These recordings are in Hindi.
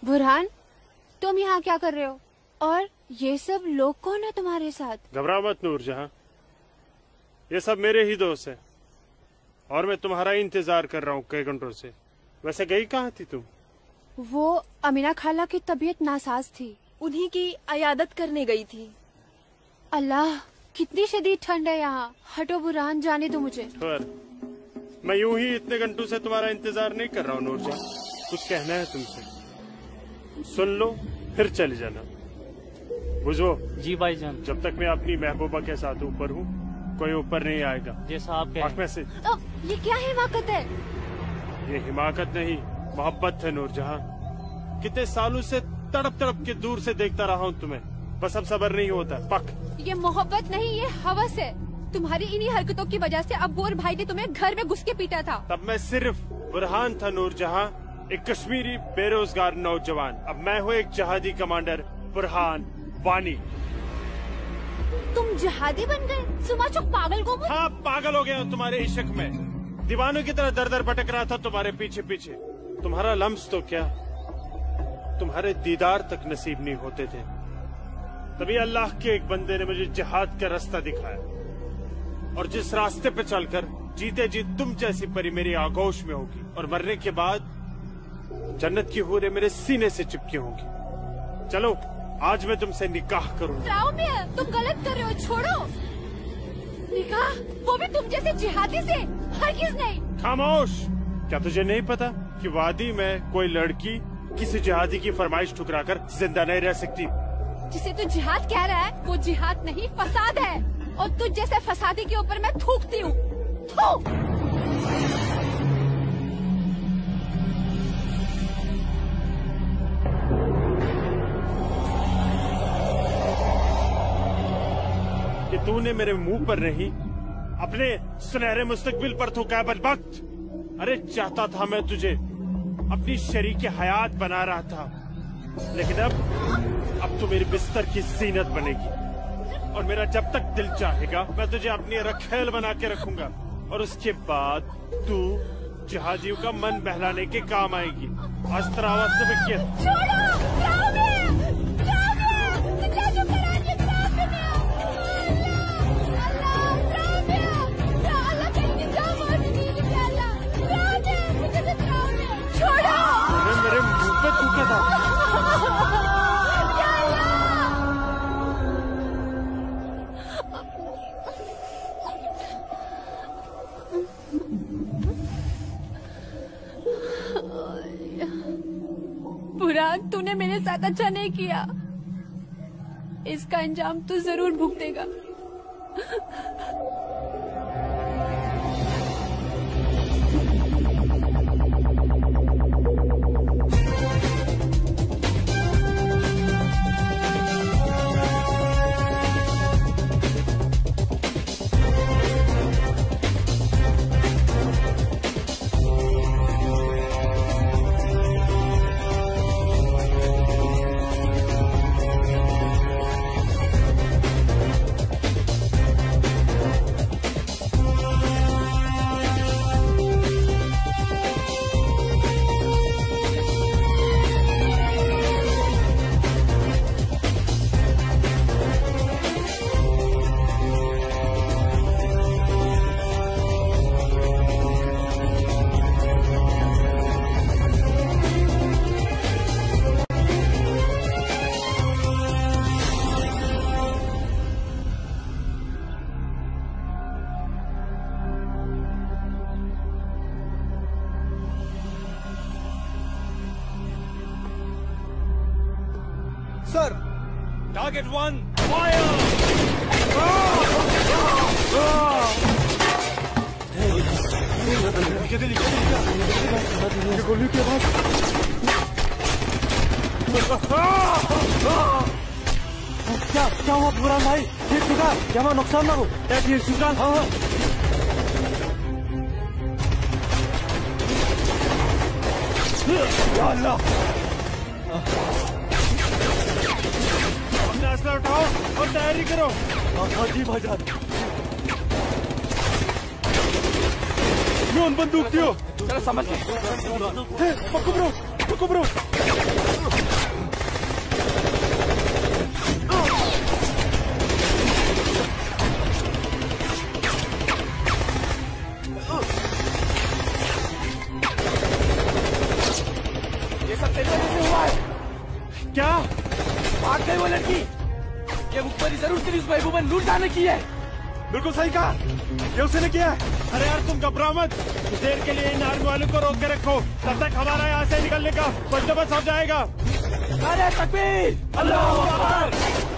बुरहान, तुम यहाँ क्या कर रहे हो? और ये सब लोग कौन है तुम्हारे साथ? घबराओ मत नूरजहां, ये सब मेरे ही दोस्त हैं और मैं तुम्हारा इंतजार कर रहा हूँ कई घंटों से। वैसे गई कहाँ थी तुम? वो अमीना खाला की तबीयत नासाज थी, उन्हीं की अयादत करने गई थी। अल्लाह, कितनी शदीद ठंड है यहाँ। हटो बुरहान, जाने दो मुझे। पर मैं यूं ही इतने घंटों से तुम्हारा इंतजार नहीं कर रहा हूँ नूरजहां। कुछ कहना है तुमसे, सुन लो फिर चले जाना। बुझो? जी भाईजान। जब तक मैं अपनी महबूबा के साथ ऊपर हूँ कोई ऊपर नहीं आएगा। जैसा आप कहें। में से ये क्या हिमाकत है? ये हिमाकत नहीं, मोहब्बत है नूरजहां। कितने सालों से तड़प तड़प के दूर से देखता रहा हूँ तुम्हें, बस अब सब्र नहीं होता। पक। ये मोहब्बत नहीं, ये हवस है। तुम्हारी इन्हीं हरकतों की वजह से अब्बू और भाई ने तुम्हें घर में घुस के पीटा था। तब मैं सिर्फ बुरहान था नूरजहां, एक कश्मीरी बेरोजगार नौजवान। अब मैं हूँ एक जहादी कमांडर, बुरहान वानी। तुम जहादी बन गए? सुमाचुक पागल को? हाँ, पागल हो गया हूँ तुम्हारे इश्क में। दीवानों की तरह दर दर भटक रहा था तुम्हारे पीछे पीछे। तुम्हारा लम्स तो क्या, तुम्हारे दीदार तक नसीब नहीं होते थे। तभी अल्लाह के एक बंदे ने मुझे जिहाद का रास्ता दिखाया, और जिस रास्ते पे चलकर जीते जी तुम जैसी परी मेरी आगोश में होगी, और मरने के बाद जन्नत की हूरें मेरे सीने से चिपकी होंगी। चलो आज मैं तुमसे निकाह करूंगा। तुम गलत कर रहे हो, छोड़ो। निकाह? वो भी तुम जैसे जिहादी से? हरगिज़ नहीं। खामोश। क्या तुझे नहीं पता कि वादी में कोई लड़की किसी जिहादी की फरमाइश ठुकराकर जिंदा नहीं रह सकती? जिसे तू जिहाद कह रहा है वो जिहाद नहीं, फसाद है। और तुझ जैसे फसादी के ऊपर मैं थूकती हूँ। कि तूने मेरे मुंह पर नहीं, अपने सुनहरे मुस्तकबिल पर थूका बदबख्त। अरे चाहता था मैं तुझे अपनी शरीक हयात बना रहा था, लेकिन अब तू मेरी बिस्तर की जीनत बनेगी। और मेरा जब तक दिल चाहेगा मैं तुझे अपनी रखेल बना के रखूंगा, और उसके बाद तू जहादियों का मन बहलाने के काम आएगी। आज तेरा आवाज से मेरे मुंह पे थूका था। बुरहान, तूने मेरे साथ अच्छा नहीं किया। इसका अंजाम तू जरूर भुगतेगा। Sir, target 1 fire. गोली के बाद क्या हुआ बुरहान भाई? ठीक ठुका क्या? मैं नुकसान ना हो? ठीक ठुका। हाँ अल्लाह, अपना असला उठाओ और तैयारी करो। हाँ जी भाईजान। नॉन बंदूक दियो। चलो समझ गए। पकड़ो। वो लड़की? ये मुखबरी जरूर तेरी उस महबूबा लूट जाने की है। बिल्कुल सही कहा, ये उसने किया है। अरे यार तुम घबराओ मत, कुछ देर के लिए इन आर्मी वालों को रोक के रखो, तब तक हमारा यहाँ से निकलने का बंदोबस्त हो जाएगा। अरे तकबीर, अल्लाहू अकबर।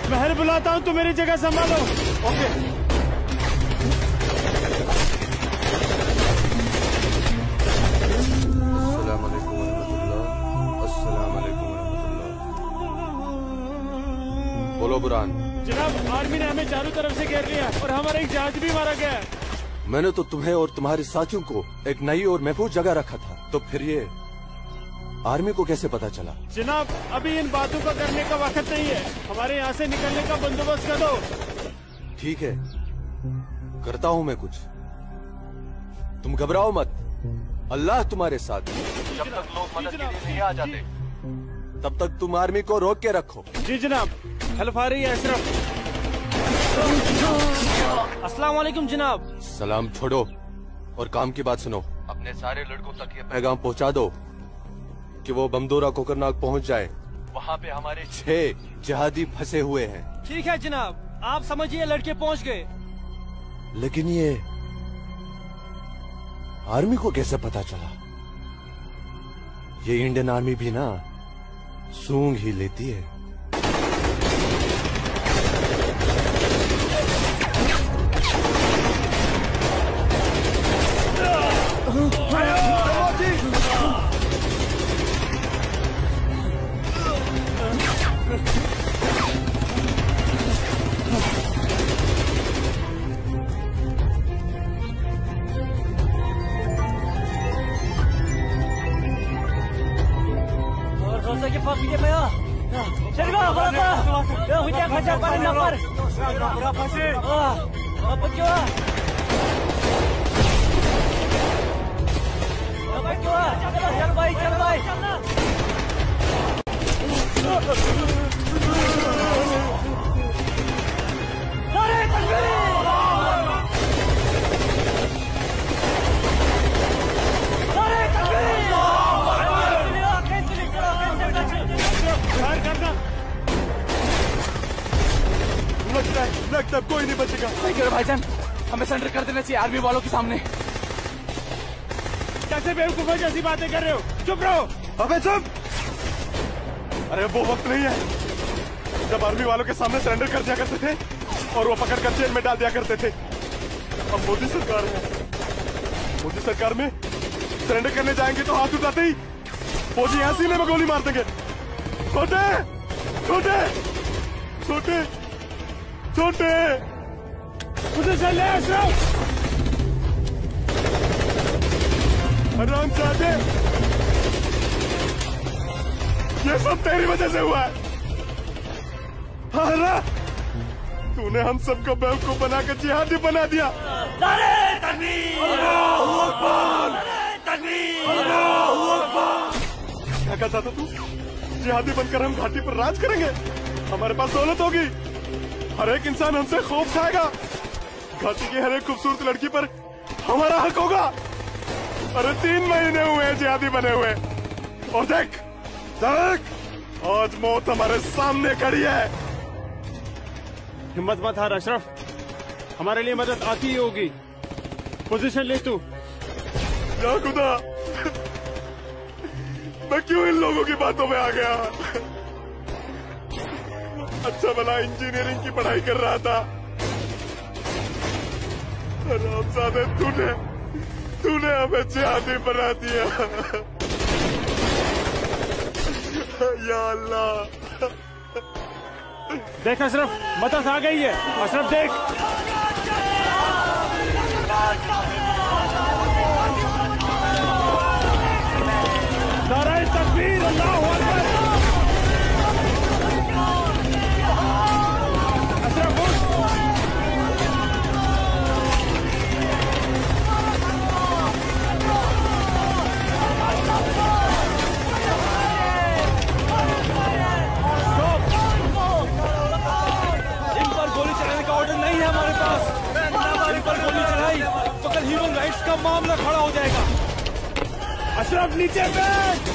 महल बुलाता हूँ, तू मेरी जगह संभालो। ओके। अस्सलाम वालेकुम रहमतुल्लाह। अस्सलाम वालेकुम रहमतुल्लाह। बोलो बुरहान। जनाब, आर्मी ने हमें चारों तरफ से घेर लिया और हमारा एक जहाज भी मारा गया है। मैंने तो तुम्हें और तुम्हारे साथियों को एक नई और महफूज जगह रखा था, तो फिर ये आर्मी को कैसे पता चला? जनाब, अभी इन बातों का करने का वक्त नहीं है, हमारे यहाँ से निकलने का बंदोबस्त कर दो। ठीक है, करता हूँ मैं कुछ। तुम घबराओ मत, अल्लाह तुम्हारे साथ है। जब तक लोग मदद के लिए नहीं आ जाते, तब तक तुम आर्मी को रोक के रखो। जी जनाब। हेल्प आ रही है अशरफ। अस्सलाम वालेकुम जनाब। सलाम छोड़ो और काम की बात सुनो। अपने सारे लड़कों तक ये पैगाम पहुँचा दो कि वो बमदोरा कोकरनाग पहुंच जाए। वहाँ पे हमारे 6 जिहादी फंसे हुए हैं। ठीक है जनाब, आप समझिए लड़के पहुँच गए। लेकिन ये आर्मी को कैसे पता चला? ये इंडियन आर्मी भी ना सूंघ ही लेती है। लगता है कोई नहीं बचेगा। सही कह रहे भाईजान, हमें सरेंडर कर देना चाहिए आर्मी वालों के सामने। कैसे बेवकूफों जैसी बातें कर रहे हो? चुप रहो। अबे चुप! अरे वो वक्त नहीं है जब आर्मी वालों के सामने सरेंडर कर दिया करते थे और वो पकड़ कर जेल में डाल दिया करते थे। अब मोदी सरकार है, मोदी सरकार में सरेंडर करने जाएंगे तो हाथ उठाते ही फौजी यहाँ सीने में गोली मार देंगे। छोटे छोटे छोटे छोटे उसे चल ले अशरफ। आराम चाहते, ये सब तेरी वजह से हुआ है। हाँ, तूने हम सबको बेवकूफ बनाकर जिहादी बना दिया। नारे तकबीर! अल्लाहू अकबर! तकबीर! अल्लाहू अकबर! क्या कहता था तू? जिहादी बनकर हम घाटी पर राज करेंगे, हमारे पास दौलत होगी, हर एक इंसान हमसे खौफ खाएगा, घाटी की हर एक खूबसूरत लड़की पर हमारा हक होगा। अरे 3 महीने हुए हैं जिहादी बने हुए, और देख देख आज मौत हमारे सामने खड़ी है। हिम्मत मत हार अशरफ, हमारे लिए मदद आती ही होगी। पोजीशन ले तू। या खुदा, मैं क्यों इन लोगों की बातों में आ गया? अच्छा भला इंजीनियरिंग की पढ़ाई कर रहा था। हरामजादे, तूने हमें जिहादी बना दिया। या अल्लाह। देख अशरफ, मदद आ गई है। अशरफ देख। तकबीर, अल्लाहू अकबर। अशरफ उठ। इन पर गोली चलाने का ऑर्डर नहीं है हमारे पास। इन पर गोली चलाई तो कल ह्यूमन राइट्स का मामला खड़ा हो जाएगा। अशरफ नीचे बैठ।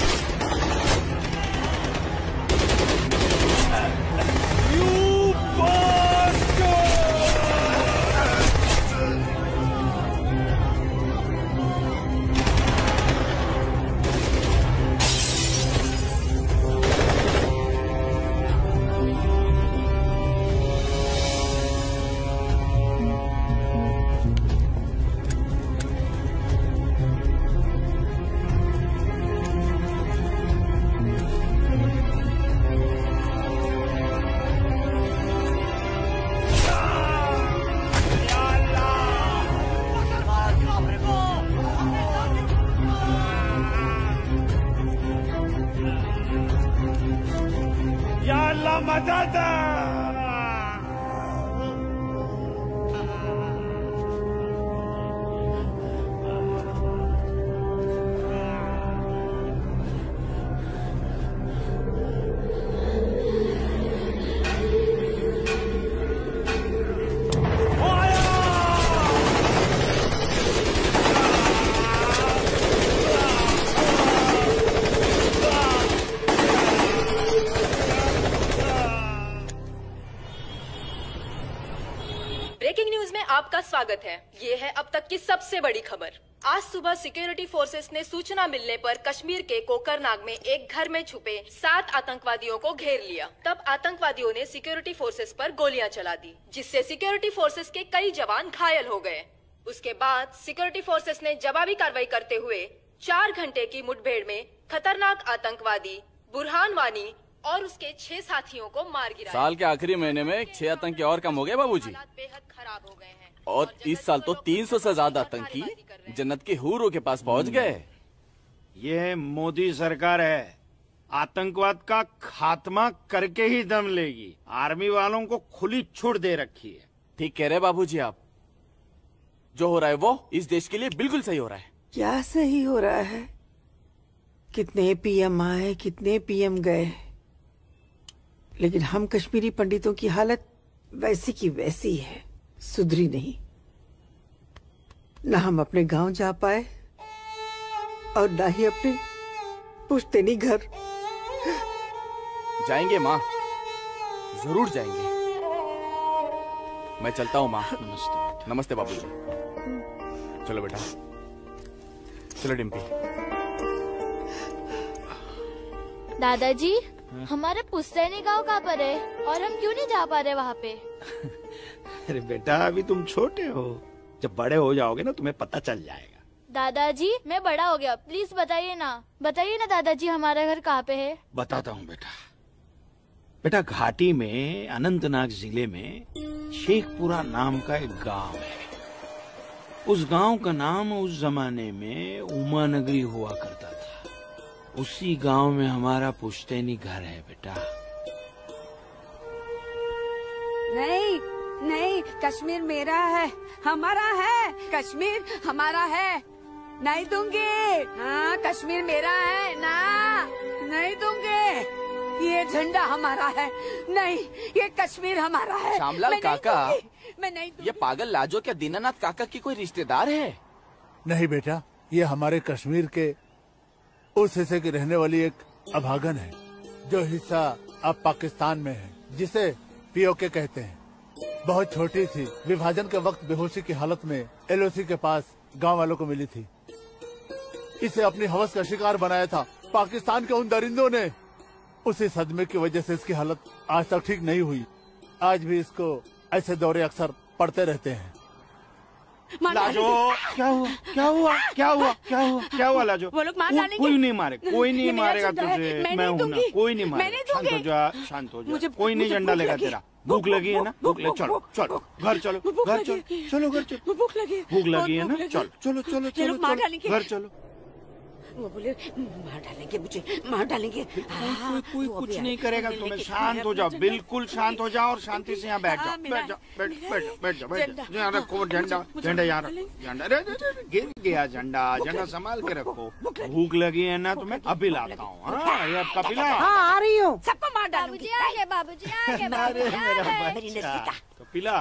स्वागत है। ये है अब तक की सबसे बड़ी खबर। आज सुबह सिक्योरिटी फोर्सेस ने सूचना मिलने पर कश्मीर के कोकरनाग में एक घर में छुपे 7 आतंकवादियों को घेर लिया। तब आतंकवादियों ने सिक्योरिटी फोर्सेस पर गोलियां चला दी, जिससे सिक्योरिटी फोर्सेस के कई जवान घायल हो गए। उसके बाद सिक्योरिटी फोर्सेस ने जवाबी कार्रवाई करते हुए 4 घंटे की मुठभेड़ में खतरनाक आतंकवादी बुरहान वानी और उसके 6 साथियों को मार गिराया। साल के आखिरी महीने में 6 आतंकी और कम हो गए बाबूजी। बेहद खराब हो गए हैं और इस साल तो 300 से ज्यादा आतंकी जन्नत के हूरों के पास पहुंच गए। ये मोदी सरकार है, आतंकवाद का खात्मा करके ही दम लेगी। आर्मी वालों को खुली छूट दे रखी है। ठीक कह रहे बाबूजी आप। जो हो रहा है वो इस देश के लिए बिल्कुल सही हो रहा है। क्या सही हो रहा है? कितने पीएम आए, कितने पीएम गए, लेकिन हम कश्मीरी पंडितों की हालत वैसी की वैसी है, सुधरी नहीं। न हम अपने गांव जा पाए और न ही अपने पुश्तैनी घर। जाएंगे माँ, जरूर जाएंगे। मैं चलता हूँ माँ। नमस्ते। नमस्ते बाबूजी। चलो बेटा, चलो डिम्पी। दादाजी, हमारा पुश्तैनी गांव कहाँ पर है और हम क्यों नहीं जा पा रहे वहाँ पे? अरे बेटा, अभी तुम छोटे हो, जब बड़े हो जाओगे ना तुम्हें पता चल जाएगा। दादाजी, मैं बड़ा हो गया, प्लीज बताइए ना दादाजी, हमारा घर कहाँ पे है? बताता हूँ बेटा। बेटा, घाटी में अनंतनाग जिले में शेखपुरा नाम का एक गांव है। उस गांव का नाम उस जमाने में उमा नगरी हुआ करता था। उसी गांव में हमारा पुश्तैनी घर है बेटा। नहीं नहीं, कश्मीर मेरा है, हमारा है। कश्मीर हमारा है, नहीं दूंगी। हाँ, कश्मीर मेरा है ना, नहीं दूंगी। ये झंडा हमारा है, नहीं, ये कश्मीर हमारा है। श्यामलाल काका, मैं नहीं दूंगी। ये पागल लाजो क्या दीनानाथ काका की कोई रिश्तेदार है? नहीं बेटा, ये हमारे कश्मीर के उस हिस्से की रहने वाली एक अभागन है, जो हिस्सा अब पाकिस्तान में है, जिसे पीओके कहते हैं। बहुत छोटी थी, विभाजन के वक्त बेहोशी की हालत में एलओसी के पास गांव वालों को मिली थी। इसे अपनी हवस का शिकार बनाया था पाकिस्तान के उन दरिंदों ने। उसी सदमे की वजह से इसकी हालत आज तक ठीक नहीं हुई। आज भी इसको ऐसे दौरे अक्सर पड़ते रहते हैं। लाजो, क्या हुआ क्या हुआ क्या हुआ क्या हुआ क्या हुआ लाजो? वो लोग मार डालेंगे। कोई नहीं मारे, कोई नहीं मारेगा तुझे। मैं हूँ ना, कोई नहीं मारेगा। शांत हो जा, शांत हो जा। कोई नहीं झंडा लेगा तेरा। भूख लगी है ना? भूख लगी, चलो चलो घर चलो, घर चलो, चलो घर चलो। भूख लगी, भूख लगी है ना? चलो चलो चलो चलो, घर चलो। वो बोले मार डालेंगे, मुझे मार डालेंगे। कोई कुछ नहीं करेगा तुम्हें, शांत हो जाओ, बिल्कुल शांत हो जाओ और शांति से यहाँ बैठ जाओ, बैठ जाओ, बैठ जाओ। यहाँ रखो झंडा, झंडा यहाँ रखो, झंडा गिर गया, झंडा संभाल के रखो। भूख लगी है ना तुम्हें, अभी लाता हूँ। ये कपिला, हाँ आ रही हूँ, सबको मार बाबूजी आगे, बाबूजी आगे, बाबूजी आगे। कपिला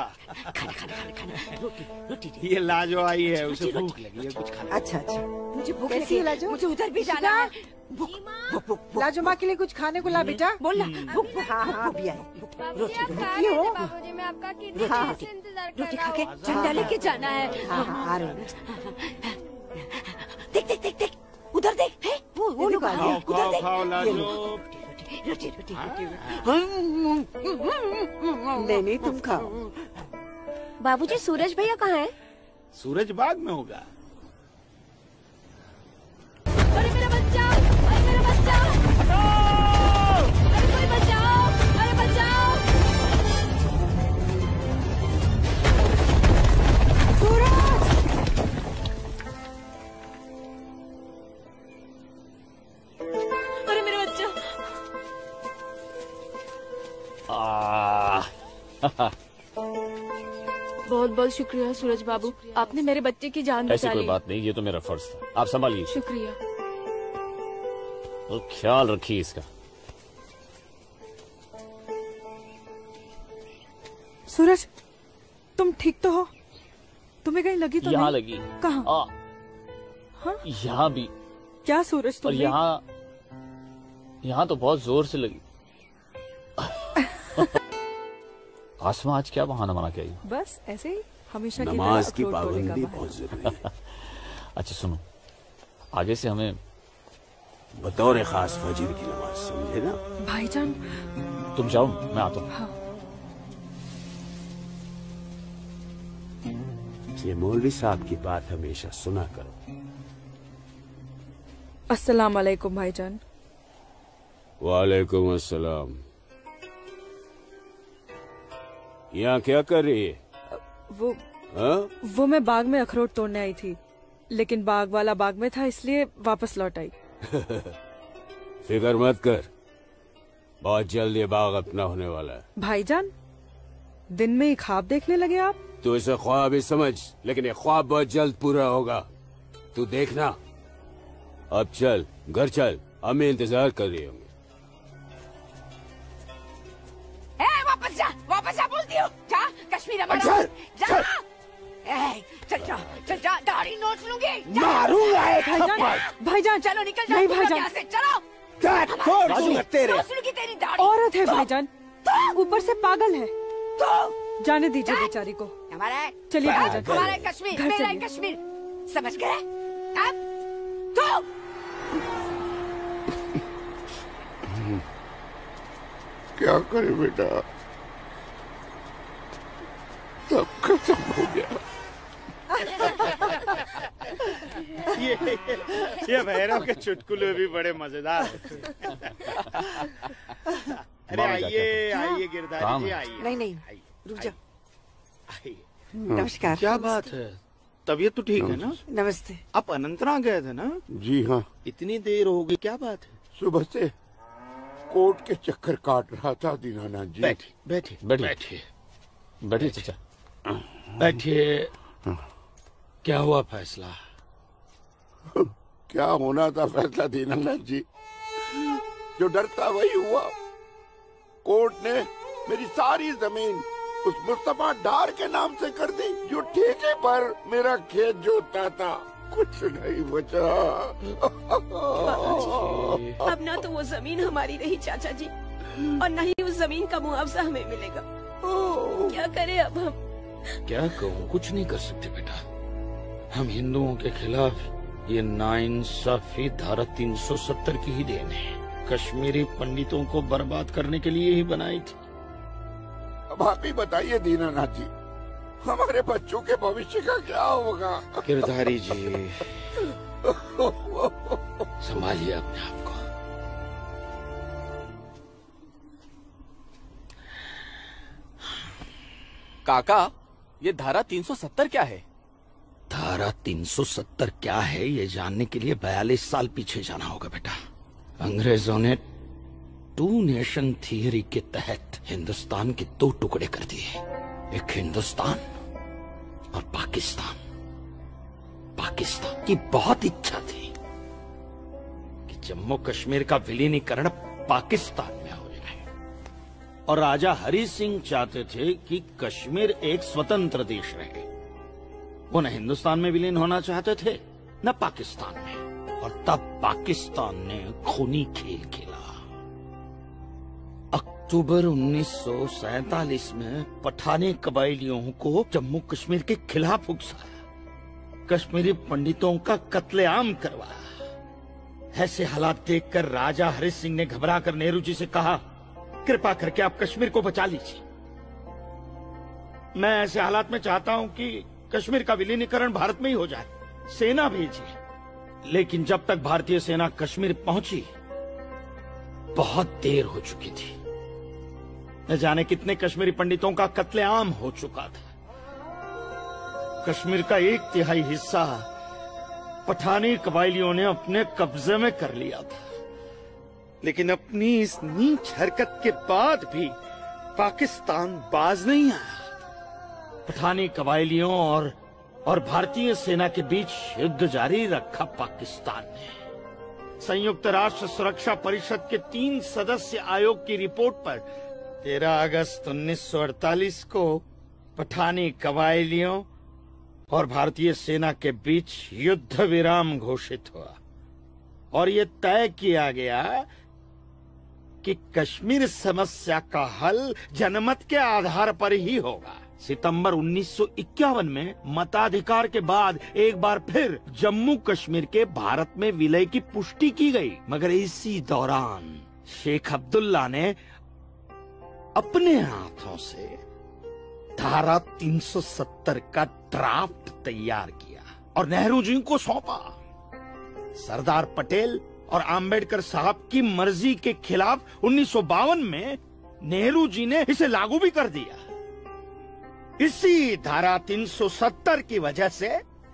ये लाजो आई है, उसे भूख लगी है, कुछ खाना। अच्छा अच्छा, मुझे भूख कैसी है लाजो? मुझे उधर भी जाना है। लाजो माँ के लिए कुछ खाने को ला बेटा, बोल ना। हाँ हाँ अभी आए। बाबूजी बाबूजी मैं आपका कितनी देर से इंतजार कर रहा हूँ। झंडा लेके जाना है। हाँ हाँ आ रही। देख देख देख देख, उधर देख, है वो लोग आ गए। खाओ खाओ लाजो। रोटी रोटी नहीं तुम खाओ। बाबूजी सूरज भैया कहाँ है? सूरज बाग में होगा। अरे मेरा बच्चा, अरे मेरा बच्चा, अरे कोई बचाओ, अरे बचाओ। सूरज, अरे मेरा बच्चा। बहुत बहुत शुक्रिया सूरज बाबू, आपने मेरे बच्चे की जान बचा ली। ऐसी कोई बात नहीं, ये तो मेरा फर्ज था। आप संभालिए। शुक्रिया। तो ख्याल रखिए इसका। सूरज, तुम ठीक तो हो? तुम्हें कहीं लगी तो यहाँ नहीं? लगी। कहाँ? हाँ? यहाँ भी। क्या सूरज और तुम्हें? यहाँ तो बहुत जोर से लगी। आसमा आज क्या बहाना बना के आई? बस ऐसे ही, हमेशा की नमाज की तरह अखरोट तोड़ने पाबंदी का बहुत जरूरी है। अच्छा सुनो, आगे से हमें बतौर खास फजर की नमाज, समझे ना? बहाना। भाईजान तुम जाओ, मैं आता हूँ। हाँ। ये मौलवी साहब की बात हमेशा सुना करो। अस्सलाम वालेकुम भाईजान। वालेकुम अस्सलाम। यहाँ क्या कर रही है? वो मैं बाग में अखरोट तोड़ने आई थी, लेकिन बाग वाला बाग में था, इसलिए वापस लौट आई। फिक्र मत कर, बहुत जल्द ये बाग अपना होने वाला है। भाईजान, दिन में ही ख्वाब देखने लगे आप? तू इसे ख्वाब ही समझ, लेकिन ये ख्वाब बहुत जल्द पूरा होगा, तू देखना। अब चल, घर चल, हमें इंतजार कर रही होंगी। वापस जा बोलती हूँ। जा कश्मीर में चल, जा। चल जा, दाढ़ी नोच लूंगी। मारूंगा एक भाईजान, भाईजान चलो निकल नहीं जाओ भाईजान, यहाँ से, चलो। तेरे नोच लूंगी तेरी दाढ़ी। औरत है भाईजान, ऊपर से पागल है। जाने दीजिए बेचारी को। हमारा चलिए भाईजान, हमारा कश्मीर, घर मेरा चलिए। कश्मीर, समझ गए? क्या करे बेटा, सब खत्म हो गया। ये भैरव के चुटकुले भी बड़े मजेदार हैं। अरे आइए आइए गिरधारी जी, आइए। नहीं नहीं, रुक जा। नमस्कार। क्या बात है, तबीयत तो ठीक है ना? नमस्ते। आप अनंतनाग गए थे ना? जी हाँ, इतनी देर हो गई, क्या बात है? सुबह से कोर्ट के चक्कर काट रहा था दीनानाथ जी। बैठिए बैठिए बैठिए बैठिए चाचा, बैठिए। क्या हुआ फैसला? क्या होना था फैसला दीनानाथ जी, जो डर था वही हुआ। कोर्ट ने मेरी सारी जमीन उस मुस्तफा डार के नाम से कर दी, जो ठेके पर मेरा खेत जोतता था। कुछ नहीं बचा। अब ना तो वो जमीन हमारी रही चाचा जी, और न ही उस जमीन का मुआवजा हमें मिलेगा। क्या करें अब हम? क्या कहूँ, कुछ नहीं कर सकते बेटा। हम हिंदुओं के खिलाफ ये नाइंसाफी धारा 370 की ही देन है। कश्मीरी पंडितों को बर्बाद करने के लिए ही बनाई थी। अब आप ही बताइए दीनानाथ जी, हमारे बच्चों के भविष्य का क्या होगा? गिरधारी जी, संभालिए अपने आप को। काका, ये धारा 370 क्या है? धारा 370 क्या है ये जानने के लिए 42 साल पीछे जाना होगा बेटा। अंग्रेजों ने टू नेशन थियरी के तहत हिंदुस्तान के 2 टुकड़े कर दिए, एक हिंदुस्तान और पाकिस्तान। पाकिस्तान की बहुत इच्छा थी कि जम्मू कश्मीर का विलीनीकरण पाकिस्तान में हो जाए, और राजा हरि सिंह चाहते थे कि कश्मीर एक स्वतंत्र देश रहे। वो न हिंदुस्तान में विलीन होना चाहते थे न पाकिस्तान में, और तब पाकिस्तान ने खूनी खेल खेला। अक्टूबर 1947 में पठानी कबायलियों को जम्मू कश्मीर के खिलाफ उकसाया, कश्मीरी पंडितों का कत्लेआम करवाया। ऐसे हालात देखकर राजा हरि सिंह ने घबराकर नेहरू जी से कहा, कृपा करके आप कश्मीर को बचा लीजिए। मैं ऐसे हालात में चाहता हूं कि कश्मीर का विलीनीकरण भारत में ही हो जाए, सेना भेजिए। लेकिन जब तक भारतीय सेना कश्मीर पहुंची बहुत देर हो चुकी थी। न जाने कितने कश्मीरी पंडितों का कत्लेआम हो चुका था। कश्मीर का 1/3 हिस्सा पठानी कबायलियों ने अपने कब्जे में कर लिया था। लेकिन अपनी इस नीच हरकत के बाद भी पाकिस्तान बाज नहीं आया। पठानी कबायलियों और भारतीय सेना के बीच युद्ध जारी रखा पाकिस्तान ने। संयुक्त राष्ट्र सुरक्षा परिषद के 3 सदस्य आयोग की रिपोर्ट पर 13 अगस्त 1948 को पठानी कबायलियों और भारतीय सेना के बीच युद्ध विराम घोषित हुआ, और ये तय किया गया कि कश्मीर समस्या का हल जनमत के आधार पर ही होगा। सितंबर 1951 में मताधिकार के बाद एक बार फिर जम्मू कश्मीर के भारत में विलय की पुष्टि की गई, मगर इसी दौरान शेख अब्दुल्ला ने अपने हाथों से धारा 370 का ड्राफ्ट तैयार किया और नेहरू जी को सौंपा। सरदार पटेल और आम्बेडकर साहब की मर्जी के खिलाफ 1952 में नेहरू जी ने इसे लागू भी कर दिया। इसी धारा 370 की वजह से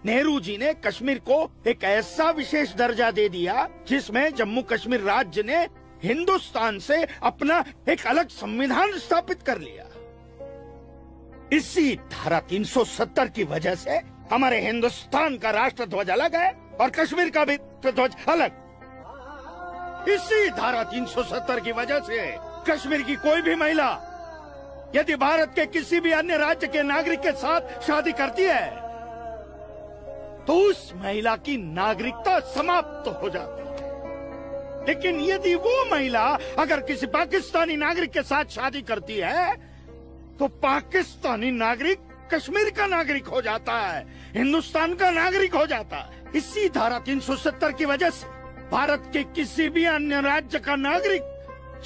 नेहरू जी ने कश्मीर को एक ऐसा विशेष दर्जा दे दिया जिसमें जम्मू कश्मीर राज्य ने हिंदुस्तान से अपना एक अलग संविधान स्थापित कर लिया। इसी धारा 370 की वजह से हमारे हिंदुस्तान का राष्ट्र ध्वज अलग है और कश्मीर का भी ध्वज अलग। इसी धारा 370 की वजह से कश्मीर की कोई भी महिला यदि भारत के किसी भी अन्य राज्य के नागरिक के साथ शादी करती है तो उस महिला की नागरिकता समाप्त हो जाती है। लेकिन यदि वो महिला अगर किसी पाकिस्तानी नागरिक के साथ शादी करती है तो पाकिस्तानी नागरिक कश्मीर का नागरिक हो जाता है, हिंदुस्तान का नागरिक हो जाता है। इसी धारा 370 की वजह से भारत के किसी भी अन्य राज्य का नागरिक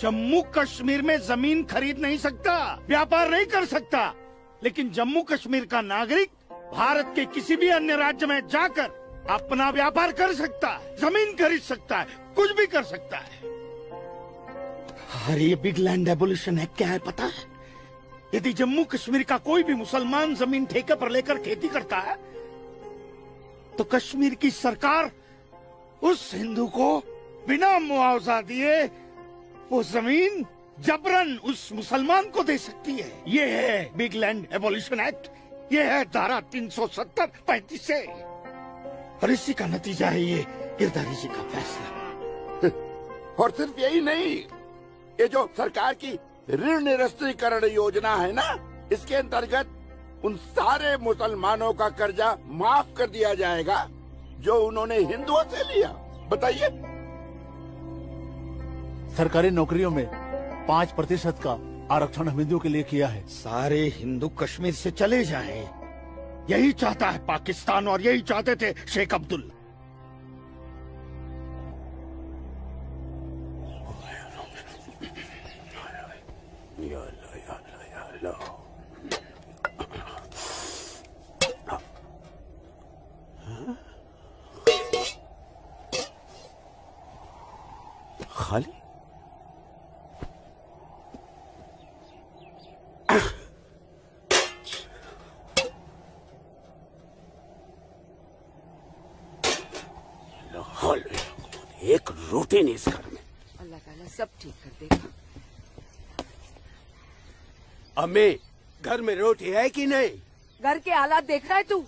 जम्मू कश्मीर में जमीन खरीद नहीं सकता, व्यापार नहीं कर सकता। लेकिन जम्मू कश्मीर का नागरिक भारत के किसी भी अन्य राज्य में जाकर अपना व्यापार कर सकता है, जमीन खरीद सकता है, कुछ भी कर सकता है। अरे ये बिग लैंड एबोल्यूशन एक्ट क्या है पता है? यदि जम्मू कश्मीर का कोई भी मुसलमान जमीन ठेके पर लेकर खेती करता है तो कश्मीर की सरकार उस हिंदू को बिना मुआवजा दिए वो जमीन जबरन उस मुसलमान को दे सकती है। ये है बिग लैंड एबोल्यूशन एक्ट, ये है धारा 370-35 से, और इसी का नतीजा है ये गिरधारी जी का फैसला। और सिर्फ यही नहीं, ये जो सरकार की ऋण निरस्तीकरण योजना है ना, इसके अंतर्गत उन सारे मुसलमानों का कर्जा माफ कर दिया जाएगा जो उन्होंने हिंदुओं से लिया। बताइए। सरकारी नौकरियों में 5% का आरक्षण हम हिंदुओं के लिए किया है। सारे हिंदू कश्मीर से चले जाएं, यही चाहता है पाकिस्तान और यही चाहते थे शेख अब्दुल्ला। खाली रोटी नहीं इस घर में। अल्लाह ताला सब ठीक कर देगा। अम्मी, घर में रोटी है कि नहीं? घर के हालात देख रहा है तू?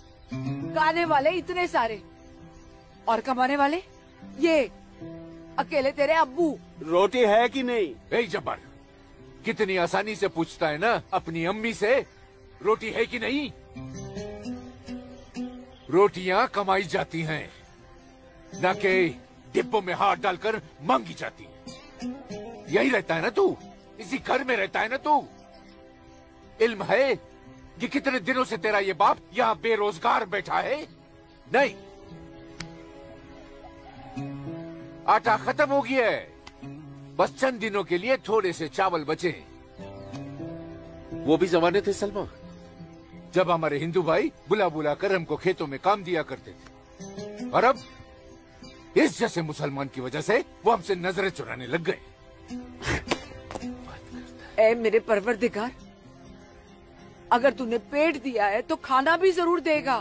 खाने वाले इतने सारे और कमाने वाले ये अकेले तेरे अब्बू। रोटी है कि नहीं? ए जब्बार, कितनी आसानी से पूछता है ना अपनी अम्मी से रोटी है कि नहीं। रोटियां कमाई जाती हैं, न कि डिब्बों में हाथ डालकर मांगी जाती हैं। यही रहता है ना तू, इसी घर में रहता है ना तू। इल्म है कि कितने दिनों से तेरा ये बाप यहाँ बेरोजगार बैठा है? नहीं, आटा खत्म हो गया है, बस चंद दिनों के लिए थोड़े से चावल बचे। वो भी जमाने थे सलमा, जब हमारे हिंदू भाई बुला बुला कर हमको खेतों में काम दिया करते थे, और अब इस जैसे मुसलमान की वजह से वो हमसे नजरें चुराने लग गए। ए मेरे परवरदिगार, अगर तूने पेट दिया है तो खाना भी जरूर देगा,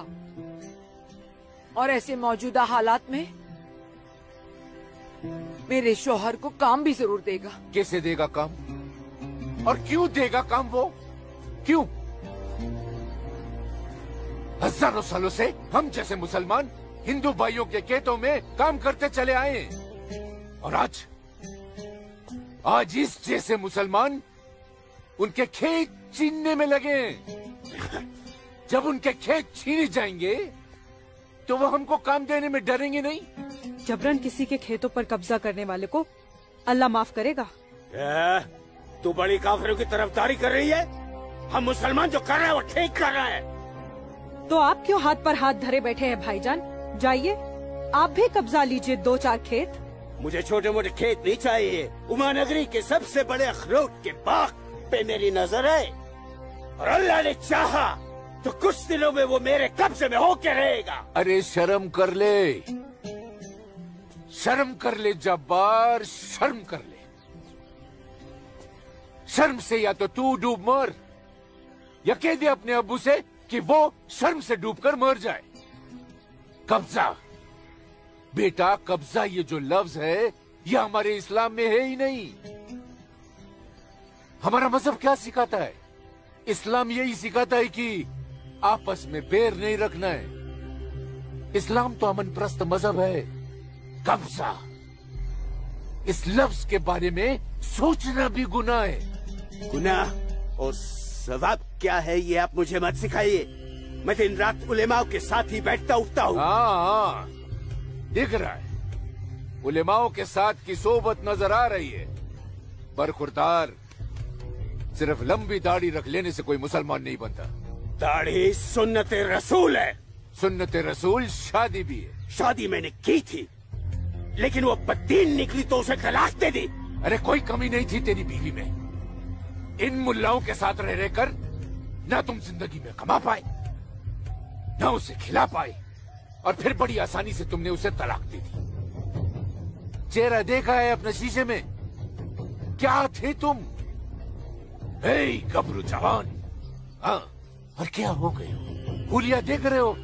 और ऐसे मौजूदा हालात में मेरे शौहर को काम भी जरूर देगा। कैसे देगा काम, और क्यों देगा काम? वो क्यों? हजारों सालों से हम जैसे मुसलमान हिंदू भाइयों के खेतों में काम करते चले आए हैं, और आज इस जैसे मुसलमान उनके खेत छीनने में लगे हैं। जब उनके खेत छीने जाएंगे तो वो हमको काम देने में डरेंगे नहीं। जबरन किसी के खेतों पर कब्जा करने वाले को अल्लाह माफ करेगा। तू बड़ी काफिरों की तरफदारी कर रही है। हम मुसलमान जो कर रहे हैं वो ठीक कर रहे हैं। तो आप क्यों हाथ पर हाथ धरे बैठे हैं भाईजान? जाइए आप भी कब्जा लीजिए 2-4 खेत। मुझे छोटे मोटे खेत नहीं चाहिए। उमा नगरी के सबसे बड़े अखरोट के बाग पे मेरी नजर है, और अल्लाह ने चाहा तो कुछ दिनों में वो मेरे कब्जे में होके रहेगा। अरे शर्म कर ले, शर्म कर ले जब्बार, शर्म कर ले। शर्म से या तो तू डूब मर, या कह दे अपने अब्बू से कि वो शर्म से डूबकर मर जाए। कब्जा बेटा, कब्जा ये जो लफ्ज है ये हमारे इस्लाम में है ही नहीं। हमारा मजहब क्या सिखाता है? इस्लाम यही सिखाता है कि आपस में बैर नहीं रखना है। इस्लाम तो अमन प्रस्त मजहब है। कब्जा, इस लफ्ज के बारे में सोचना भी गुनाह है। गुनाह और सवाब क्या है ये आप मुझे मत सिखाइए। मैं दिन रात उलेमाओं के साथ ही बैठता उठता हूँ। हाँ, दिख रहा है उलेमाओं के साथ की सोबत नजर आ रही है। बरखुरदार, सिर्फ लंबी दाढ़ी रख लेने से कोई मुसलमान नहीं बनता। दाढ़ी सुन्नत रसूल है। सुन्नत रसूल शादी भी है। शादी मैंने की थी, लेकिन वो बददीन निकली तो उसे तलाक दे दी। अरे कोई कमी नहीं थी तेरी बीवी में। इन मुल्लाओं के साथ रह रहकर ना तुम जिंदगी में कमा पाए, ना उसे खिला पाए, और फिर बड़ी आसानी से तुमने उसे तलाक दे दी। चेहरा देखा है अपने शीशे में? क्या थे तुम? हे गबरू जवान। हाँ, और क्या हो गए हो? हुलिया देख रहे हो?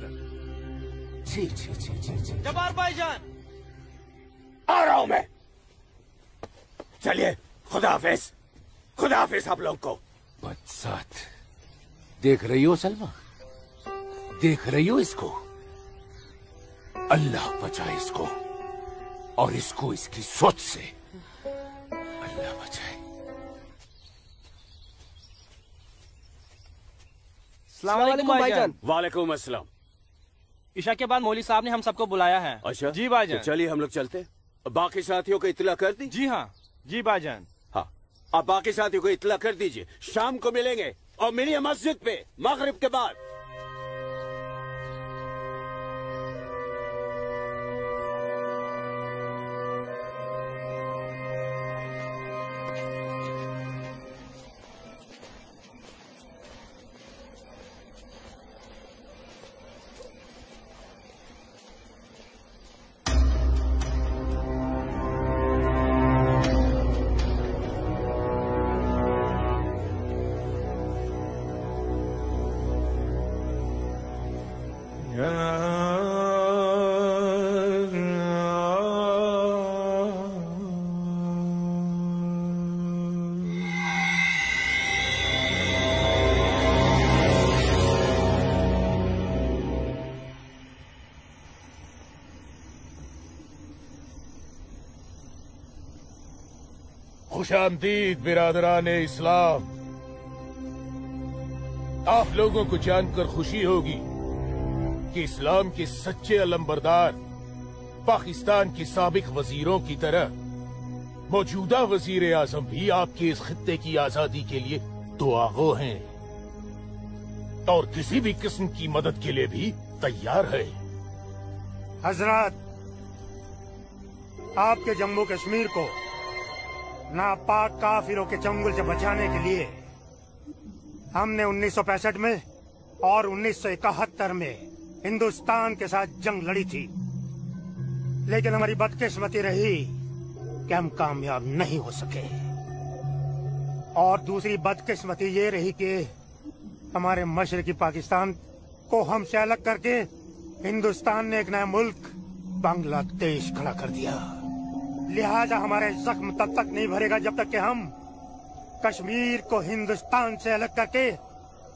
छी छी छी छी छी। जब्बार भाईजान, आ रहा हूं मैं। चलिए, खुदा हाफिज। खुदा हाफिज आप लोग को। बदसात, देख रही हो सलमा? देख रही हो इसको? अल्लाह बचाए इसको, और इसको इसकी सोच से। अल्लाह बचाए। अस्सलाम वालेकुम भाईजान। वालेकुम अस्सलाम। ईशा के बाद मौली साहब ने हम सबको बुलाया है। अच्छा जी भाईजान। तो चलिए हम लोग चलते। बाकी साथियों को इत्तला कर दी? जी हाँ, जी भाईजान। हाँ, आप बाकी साथियों को इत्तला कर दीजिए। शाम को मिलेंगे और मिलिए मस्जिद पे मगरिब के बाद। खुशामदीद बिरादरान इस्लाम। आप लोगों को जानकर खुशी होगी कि इस्लाम के सच्चे अलंबरदार पाकिस्तान के साबिक वजीरों की तरह मौजूदा वजीर आजम भी आपके इस खित्ते की आजादी के लिए दुआगो हैं और किसी भी किस्म की मदद के लिए भी तैयार है। हजरत, आपके जम्मू कश्मीर को नापाक काफिरों के चंगुल से बचाने के लिए हमने 1965 में और 1971 में हिंदुस्तान के साथ जंग लड़ी थी, लेकिन हमारी बदकिस्मती रही कि हम कामयाब नहीं हो सके। और दूसरी बदकिस्मती ये रही कि हमारे मशरकी पाकिस्तान को हमसे अलग करके हिंदुस्तान ने एक नया मुल्क बांग्लादेश खड़ा कर दिया। लिहाजा हमारे जख्म तब तक नहीं भरेगा जब तक कि हम कश्मीर को हिंदुस्तान से अलग करके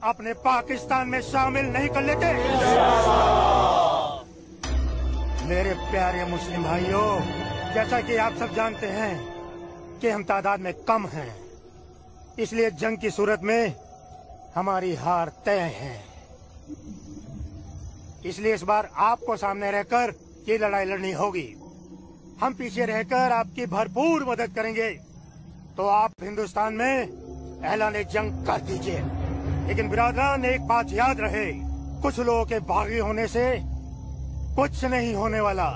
अपने पाकिस्तान में शामिल नहीं कर लेते। मेरे प्यारे मुस्लिम भाइयों, जैसा कि आप सब जानते हैं कि हम तादाद में कम हैं, इसलिए जंग की सूरत में हमारी हार तय है। इसलिए इस बार आपको सामने रहकर ये लड़ाई लड़नी होगी। हम पीछे रहकर आपकी भरपूर मदद करेंगे, तो आप हिंदुस्तान में ऐलान जंग कर दीजिए। लेकिन बिरादरान, एक बात याद रहे, कुछ लोगों के बागी होने से कुछ नहीं होने वाला।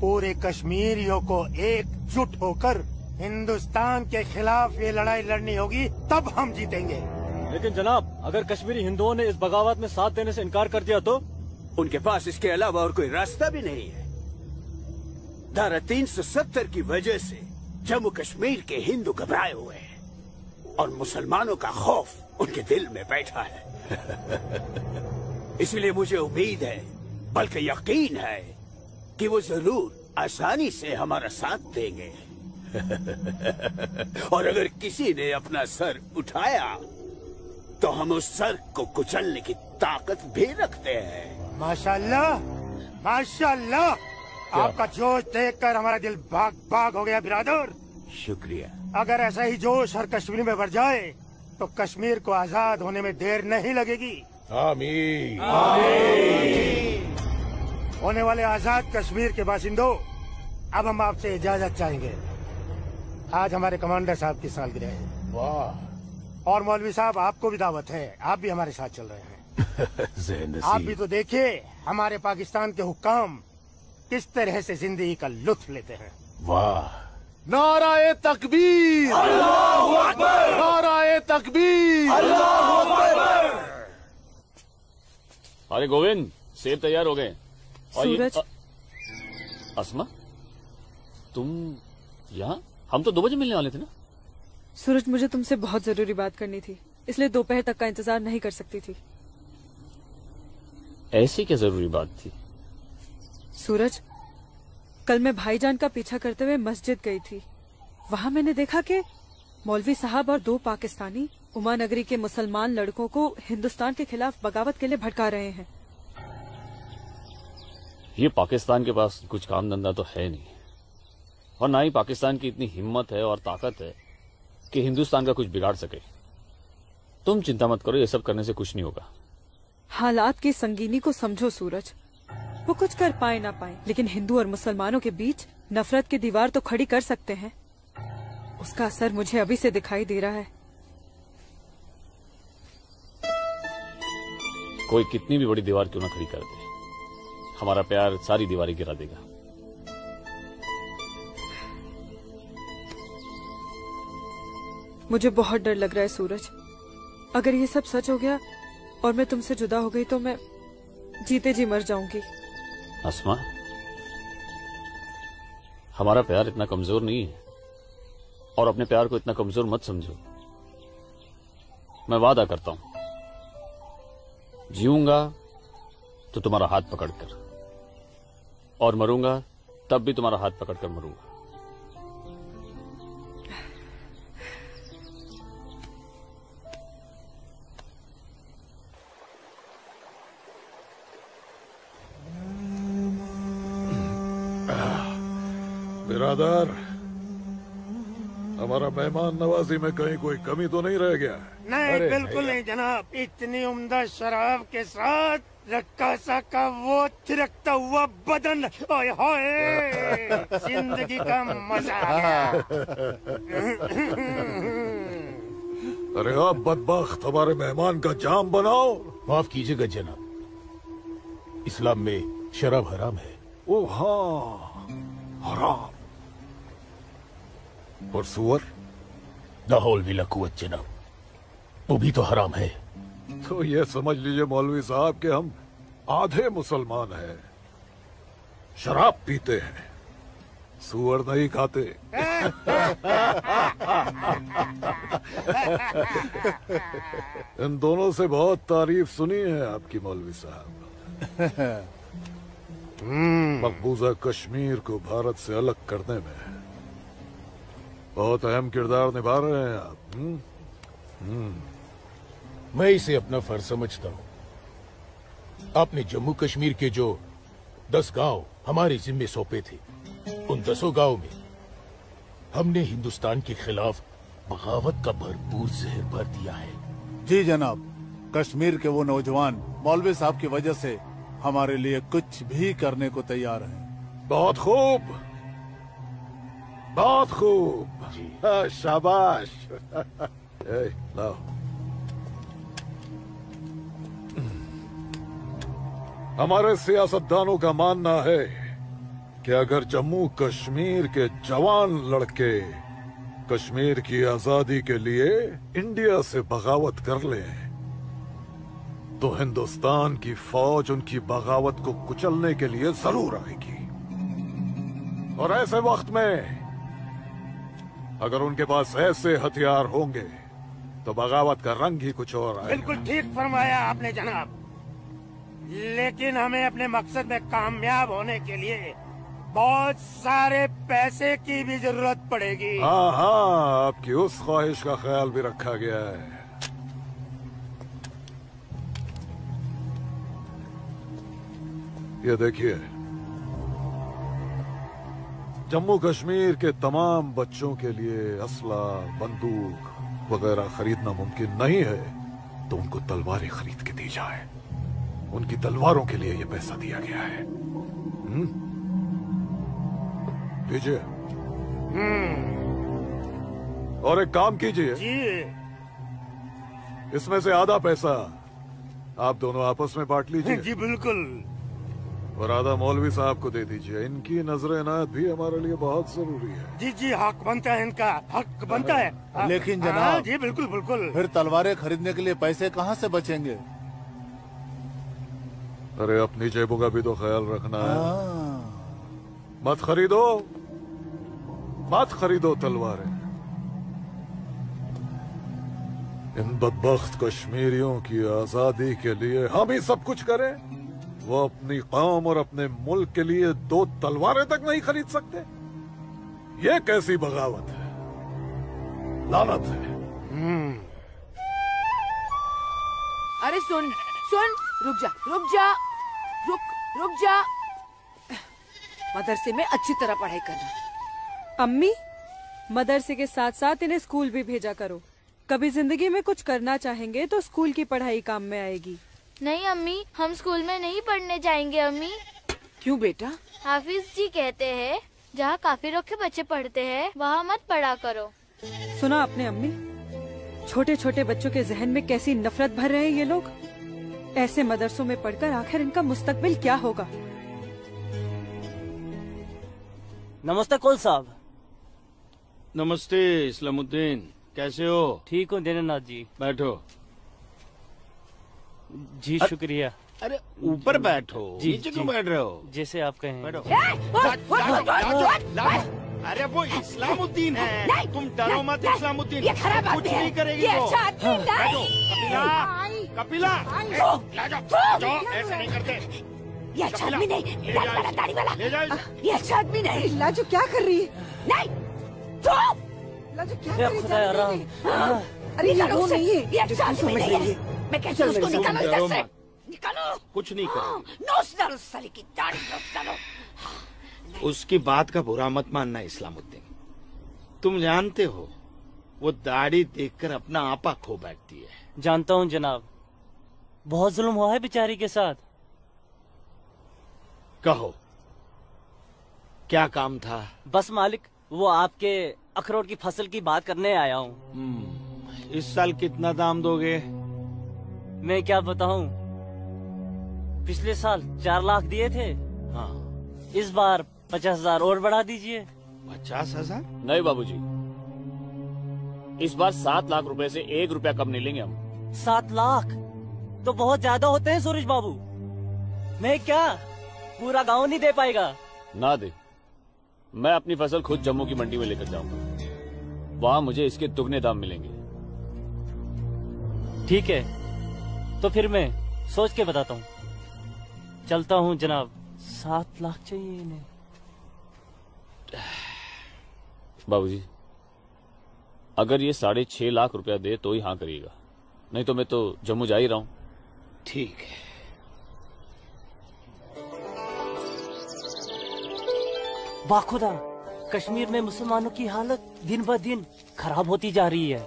पूरे कश्मीरियों को एकजुट होकर हिंदुस्तान के खिलाफ ये लड़ाई लड़नी होगी, तब हम जीतेंगे। लेकिन जनाब, अगर कश्मीरी हिंदुओं ने इस बगावत में साथ देने से इनकार कर दिया तो? उनके पास इसके अलावा और कोई रास्ता भी नहीं है। धारा 370 की वजह से जम्मू कश्मीर के हिंदू घबराए हुए हैं और मुसलमानों का खौफ उनके दिल में बैठा है। इसलिए मुझे उम्मीद है, बल्कि यकीन है, कि वो जरूर आसानी से हमारा साथ देंगे। और अगर किसी ने अपना सर उठाया तो हम उस सर को कुचलने की ताकत भी रखते हैं। माशाल्लाह, माशाल्लाह, आपका जोश देखकर हमारा दिल भाग भाग हो गया बिरादर। शुक्रिया। अगर ऐसा ही जोश हर कश्मीरी में भर जाए तो कश्मीर को आजाद होने में देर नहीं लगेगी। आमीन। आमीन। होने वाले आजाद कश्मीर के बाशिंदों, अब हम आपसे इजाजत चाहेंगे। आज हमारे कमांडर साहब की सालगिरह है। वाह। और मौलवी साहब, आपको भी दावत है, आप भी हमारे साथ चल रहे हैं। आप भी तो देखिए हमारे पाकिस्तान के हुक्काम किस तरह से जिंदगी का लुत्फ लेते हैं। वाह। नाराए तकबीर, अल्लाहू अकबर, नाराए तकबीर, अल्लाहू अकबर। अरे गोविंद, सेब तैयार हो गए। सूरज। अस्मा, तुम यहाँ? हम तो 2 बजे मिलने वाले थे ना। सूरज, मुझे तुमसे बहुत जरूरी बात करनी थी, इसलिए दोपहर तक का इंतजार नहीं कर सकती थी। ऐसी क्या जरूरी बात थी? सूरज, कल मैं भाईजान का पीछा करते हुए मस्जिद गई थी। वहाँ मैंने देखा कि मौलवी साहब और 2 पाकिस्तानी उमा नगरी के मुसलमान लड़कों को हिंदुस्तान के खिलाफ बगावत के लिए भड़का रहे हैं। ये पाकिस्तान के पास कुछ काम धंधा तो है नहीं, और ना ही पाकिस्तान की इतनी हिम्मत है और ताकत है कि हिंदुस्तान का कुछ बिगाड़ सके। तुम चिंता मत करो, ये सब करने से कुछ नहीं होगा। हालात की संगीनी को समझो सूरज। वो कुछ कर पाए ना पाए, लेकिन हिंदू और मुसलमानों के बीच नफरत की दीवार तो खड़ी कर सकते हैं। उसका असर मुझे अभी से दिखाई दे रहा है। कोई कितनी भी बड़ी दीवार क्यों ना खड़ी कर दे, हमारा प्यार सारी दीवारें गिरा देगा। मुझे बहुत डर लग रहा है सूरज। अगर ये सब सच हो गया और मैं तुमसे जुदा हो गई तो मैं जीते जी मर जाऊंगी। अस्मा, हमारा प्यार इतना कमजोर नहीं है, और अपने प्यार को इतना कमजोर मत समझो। मैं वादा करता हूं, जीऊंगा तो तुम्हारा हाथ पकड़कर, और मरूंगा तब भी तुम्हारा हाथ पकड़कर मरूंगा। बिरादर, हमारा मेहमान नवाजी में कहीं कोई कमी तो नहीं रह गया? नहीं, बिल्कुल नहीं जनाब। इतनी उम्दा शराब के साथ रक्कासा का वो थिरकता हुआ बदन, ओए होए, जिंदगी का मजा आ गया। अरे आप बदबख्त, हमारे मेहमान का जाम बनाओ। माफ कीजिएगा जनाब, इस्लाम में शराब हराम है। ओ हाँ, हराम। और सुअर? लाहौल विला कुव्वत जनाब, वो भी तो हराम है। तो ये समझ लीजिए मौलवी साहब कि हम आधे मुसलमान हैं, शराब पीते हैं, सुअर नहीं खाते। इन दोनों से बहुत तारीफ सुनी है आपकी मौलवी साहब। मकबूजा कश्मीर को भारत से अलग करने में बहुत अहम किरदार निभा रहे हैं आप। मैं इसे अपना फर्ज समझता हूँ। आपने जम्मू कश्मीर के जो 10 गांव हमारे जिम्मे सौंपे थे, उन 10 गांव में हमने हिंदुस्तान के खिलाफ बगावत का भरपूर जहर भर दिया है। जी जनाब, कश्मीर के वो नौजवान मौलवी साहब की वजह से हमारे लिए कुछ भी करने को तैयार हैं। बहुत खूब, बहुत खूब। शाबाश। लाओ। हमारे सियासतदानों का मानना है कि अगर जम्मू कश्मीर के जवान लड़के कश्मीर की आजादी के लिए इंडिया से बगावत कर लें तो हिंदुस्तान की फौज उनकी बगावत को कुचलने के लिए जरूर आएगी। और ऐसे वक्त में अगर उनके पास ऐसे हथियार होंगे तो बगावत का रंग ही कुछ और आएगा। बिल्कुल ठीक फरमाया आपने जनाब, लेकिन हमें अपने मकसद में कामयाब होने के लिए बहुत सारे पैसे की भी जरूरत पड़ेगी। हाँ हाँ, आपकी उस ख्वाहिश का ख्याल भी रखा गया है। ये देखिए, जम्मू कश्मीर के तमाम बच्चों के लिए असला, बंदूक वगैरह खरीदना मुमकिन नहीं है, तो उनको तलवारें खरीद के दी जाए। उनकी तलवारों के लिए ये पैसा दिया गया है। लीजिए। और एक काम कीजिए, इसमें से आधा पैसा आप दोनों आपस में बांट लीजिए। जी बिल्कुल। और आधा मौलवी साहब को दे दीजिए। इनकी नजर इनायत भी हमारे लिए बहुत जरूरी है। जी जी, हक बनता है, इनका हक बनता है। लेकिन जनाब, जी बिल्कुल बिल्कुल। फिर तलवारें खरीदने के लिए पैसे कहाँ से बचेंगे? अरे अपनी जेबों का भी तो ख्याल रखना है। मत खरीदो, मत खरीदो तलवारें। इन बदबख्त कश्मीरियों की आजादी के लिए हम ही सब कुछ करें, वो अपनी कौम और अपने मुल्क के लिए 2 तलवारें तक नहीं खरीद सकते। ये कैसी बगावत है, लानत है। अरे सुन सुन, रुक जा रुक जा, रुक जा। मदरसे में अच्छी तरह पढ़ाई करना। अम्मी, मदरसे के साथ साथ इन्हें स्कूल भी भेजा करो। कभी जिंदगी में कुछ करना चाहेंगे तो स्कूल की पढ़ाई काम में आएगी। नहीं अम्मी, हम स्कूल में नहीं पढ़ने जाएंगे अम्मी। क्यों बेटा? हाफिज जी कहते हैं जहाँ काफिरों के बच्चे पढ़ते हैं वहाँ मत पढ़ा करो। सुना आपने अम्मी? छोटे छोटे बच्चों के जहन में कैसी नफरत भर रहे हैं ये लोग। ऐसे मदरसों में पढ़कर आखिर इनका मुस्तकबिल क्या होगा? नमस्ते कौल साहब। नमस्ते इस्लामुद्दीन, कैसे हो? ठीक हूँ दीनानाथ जी। बैठो। जी शुक्रिया। अरे ऊपर बैठो, नीचे क्यों बैठ रहे हो? जैसे आप कहें। बैठो। अरे वो इस्लामुद्दीन है, तुम डरो मत। इस्लामुद्दीन कुछ नहीं करेगी वो। कपिला, ऐसे नहीं करते। ये अच्छा आदमी नहीं, दाढ़ी वाला। ले जाओ। ये अच्छा आदमी नहीं। लाजो क्या कर रही है? नहीं, लाजो क्या कर रही है? अरे लाजो नहीं है, ये अच्छा आदमी नहीं है। मैं कहती हूँ उसको निकालो इधर से, निकालो। कुछ नहीं करो। नोच डालो साले की दाढ़ी, नोच डालो। उसकी बात का बुरा मत मानना इस्लामुद्दीन। तुम जानते हो वो दाढ़ी देखकर अपना आपा खो बैठती है। जानता हूँ जनाब, बहुत जुल्म हुआ है बेचारी के साथ। कहो क्या काम था? बस मालिक, वो आपके अखरोट की फसल की बात करने आया हूँ। इस साल कितना दाम दोगे? मैं क्या बताऊं, पिछले साल 4 लाख दिए थे। हाँ, इस बार 50,000 और बढ़ा दीजिए। 50,000? नहीं बाबूजी, इस बार 7 लाख रुपए से 1 रुपया कम नहीं लेंगे हम। 7 लाख तो बहुत ज्यादा होते हैं सूरज बाबू। मैं क्या पूरा गांव नहीं दे पाएगा? ना दे, मैं अपनी फसल खुद जम्मू की मंडी में लेकर जाऊंगा। वहां मुझे इसके दुगने दाम मिलेंगे। ठीक है, तो फिर मैं सोच के बताता हूँ। चलता हूँ जनाब। 7 लाख चाहिए इन्हें। बाबूजी, अगर ये 6.5 लाख रुपया दे तो ही हाँ करिएगा, नहीं तो मैं तो जम्मू जा ही रहा हूँ। ठीक है। बाखुदा, कश्मीर में मुसलमानों की हालत दिन ब दिन खराब होती जा रही है।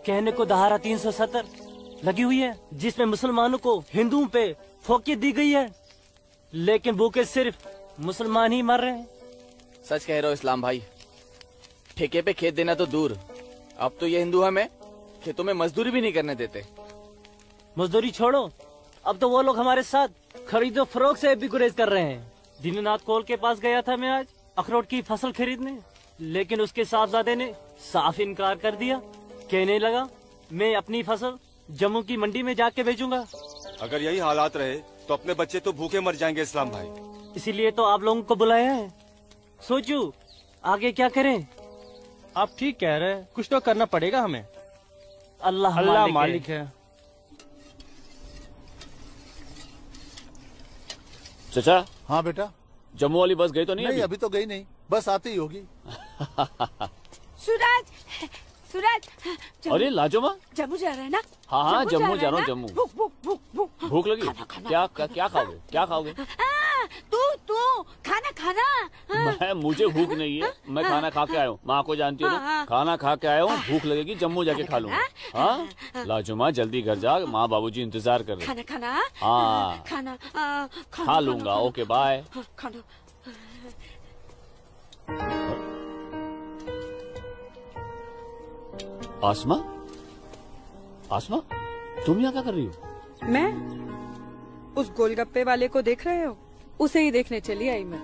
कहने को धारा 370 लगी हुई है, जिसमें मुसलमानों को हिंदुओं पे फोकियत दी गई है, लेकिन भूखे सिर्फ मुसलमान ही मर रहे हैं। सच कह रहे हो इस्लाम भाई, ठेके पे खेत देना तो दूर, अब तो ये हिंदू हमें खेतों में मजदूरी भी नहीं करने देते। मजदूरी छोड़ो, अब तो वो लोग हमारे साथ खरीदो फरोख्त से भी गुरेज कर रहे हैं। दीननाथ कोल के पास गया था मैं आज अखरोट की फसल खरीदने, लेकिन उसके साहबजादे ने साफ इनकार कर दिया। कहने लगा मैं अपनी फसल जम्मू की मंडी में जाके बेचूंगा। अगर यही हालात रहे तो अपने बच्चे तो भूखे मर जाएंगे इस्लाम भाई। इसीलिए तो आप लोगों को बुलाया है। सोचो आगे क्या करें। आप ठीक कह रहे हैं, कुछ तो करना पड़ेगा हमें। अल्लाह मालिक है। चचा। हाँ बेटा। जम्मू वाली बस गई तो नहीं? अभी तो गई नहीं, बस आती ही होगी। सूरज, सूरज। अरे लाजोमा, जम्मू जा रहे हैं ना? हाँ जम्मू जा रहा हूँ। जम्मू भूख भूख भूख भूख भूख लगी? क्या खाओगे? क्या खाओगे? तू खाना खाना। मैं मुझे भूख नहीं है, मैं खाना खा के आया हूँ। माँ को जानती हो ना, खाना खा के आया हूँ। भूख लगेगी जम्मू जाके खा लूंगा। हाँ लाजोमा, जल्दी घर जा, माँ बाबूजी इंतजार कर रहे। खाना खाना। हाँ खाना खा लूंगा। Okay bye. खाना। आसमा, आसमा, तुम यहाँ क्या कर रही हो? मैं उस गोलगप्पे वाले को देख रहे हो? उसे ही देखने चली आई मैं।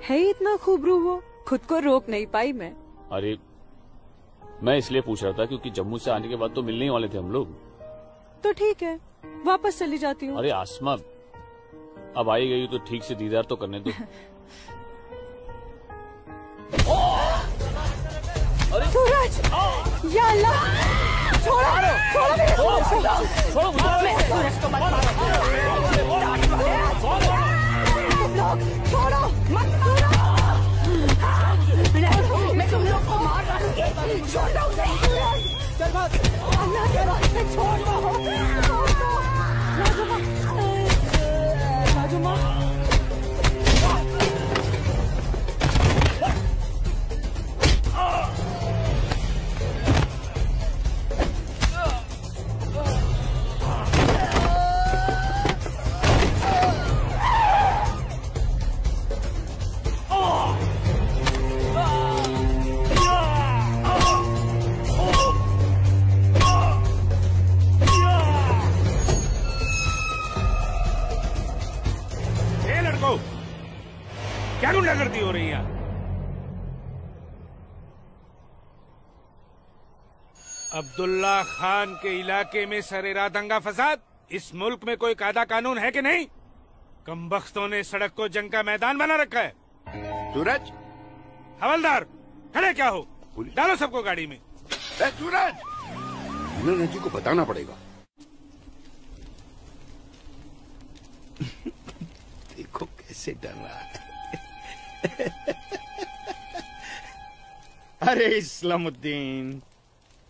है ही इतना खूबरू वो, खुद को रोक नहीं पाई मैं। अरे मैं इसलिए पूछ रहा था क्योंकि जम्मू से आने के बाद तो मिलने ही वाले थे हम लोग। तो ठीक है, वापस चली जाती हूँ। अरे आसमा, अब आई गई तो ठीक से दीदार तो करने दो। अरे सूरज, या अल्लाह, छोड़ो मेरे सूरज को। मैं सूरज को मत मारो। तुम लोग छोड़ो, मत मारो। मैं तुम लोग को मार डालूंगी। छोड़ दो उसे। अल्लाह के वास्ते छोड़ दो। राजुमा, क्या गुंडागर्दी हो रही है? अब्दुल्ला खान के इलाके में सरेराह दंगा फसाद। इस मुल्क में कोई कायदा कानून है कि नहीं? कमबख्तों ने सड़क को जंग का मैदान बना रखा है। सूरज, हवलदार खड़े क्या हो? डालो सबको गाड़ी में। सूरज, इन्होंने जी को बताना पड़ेगा। देखो कैसे डर रहा है। अरे इस्लामुद्दीन,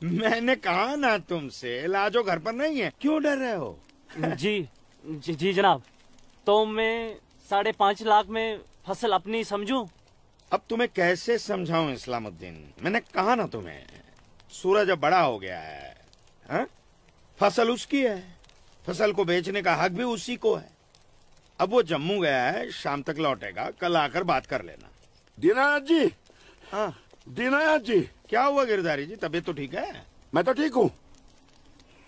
मैंने कहा ना तुमसे, लाजो घर पर नहीं है, क्यों डर रहे हो? जी जनाब, तो मैं 5.5 लाख में फसल अपनी समझूं? अब तुम्हें कैसे समझाऊं इस्लामुद्दीन, मैंने कहा ना तुम्हें, सूरज अब बड़ा हो गया है, हा? फसल उसकी है, फसल को बेचने का हक भी उसी को है। अब वो जम्मू गया है, शाम तक लौटेगा, कल आकर बात कर लेना। दीनानाथ जी, हाँ दीनानाथ जी, क्या हुआ गिरधारी जी, तबीयत तो ठीक है? मैं तो ठीक हूँ।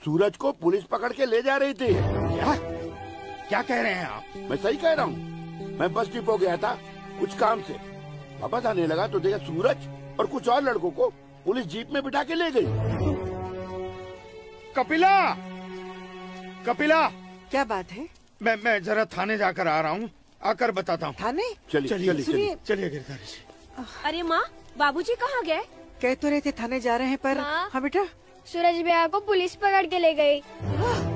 सूरज को पुलिस पकड़ के ले जा रही थी। क्या कह रहे हैं आप? मैं सही कह रहा हूँ। मैं बस डिपो गया था कुछ काम से, वापस आने लगा तो देखा सूरज और कुछ और लड़कों को पुलिस जीप में बिठा के ले गई। कपिला, कपिला, क्या बात है? मैं जरा थाने जाकर आ रहा हूँ, आकर बताता हूँ। थाने? चलिए गिरधारी जी। अरे माँ, बाबूजी कहाँ गए? कह तो रहे थे थाने जा रहे हैं पर। हाँ बेटा। सूरज भैया को पुलिस पकड़ के ले गई।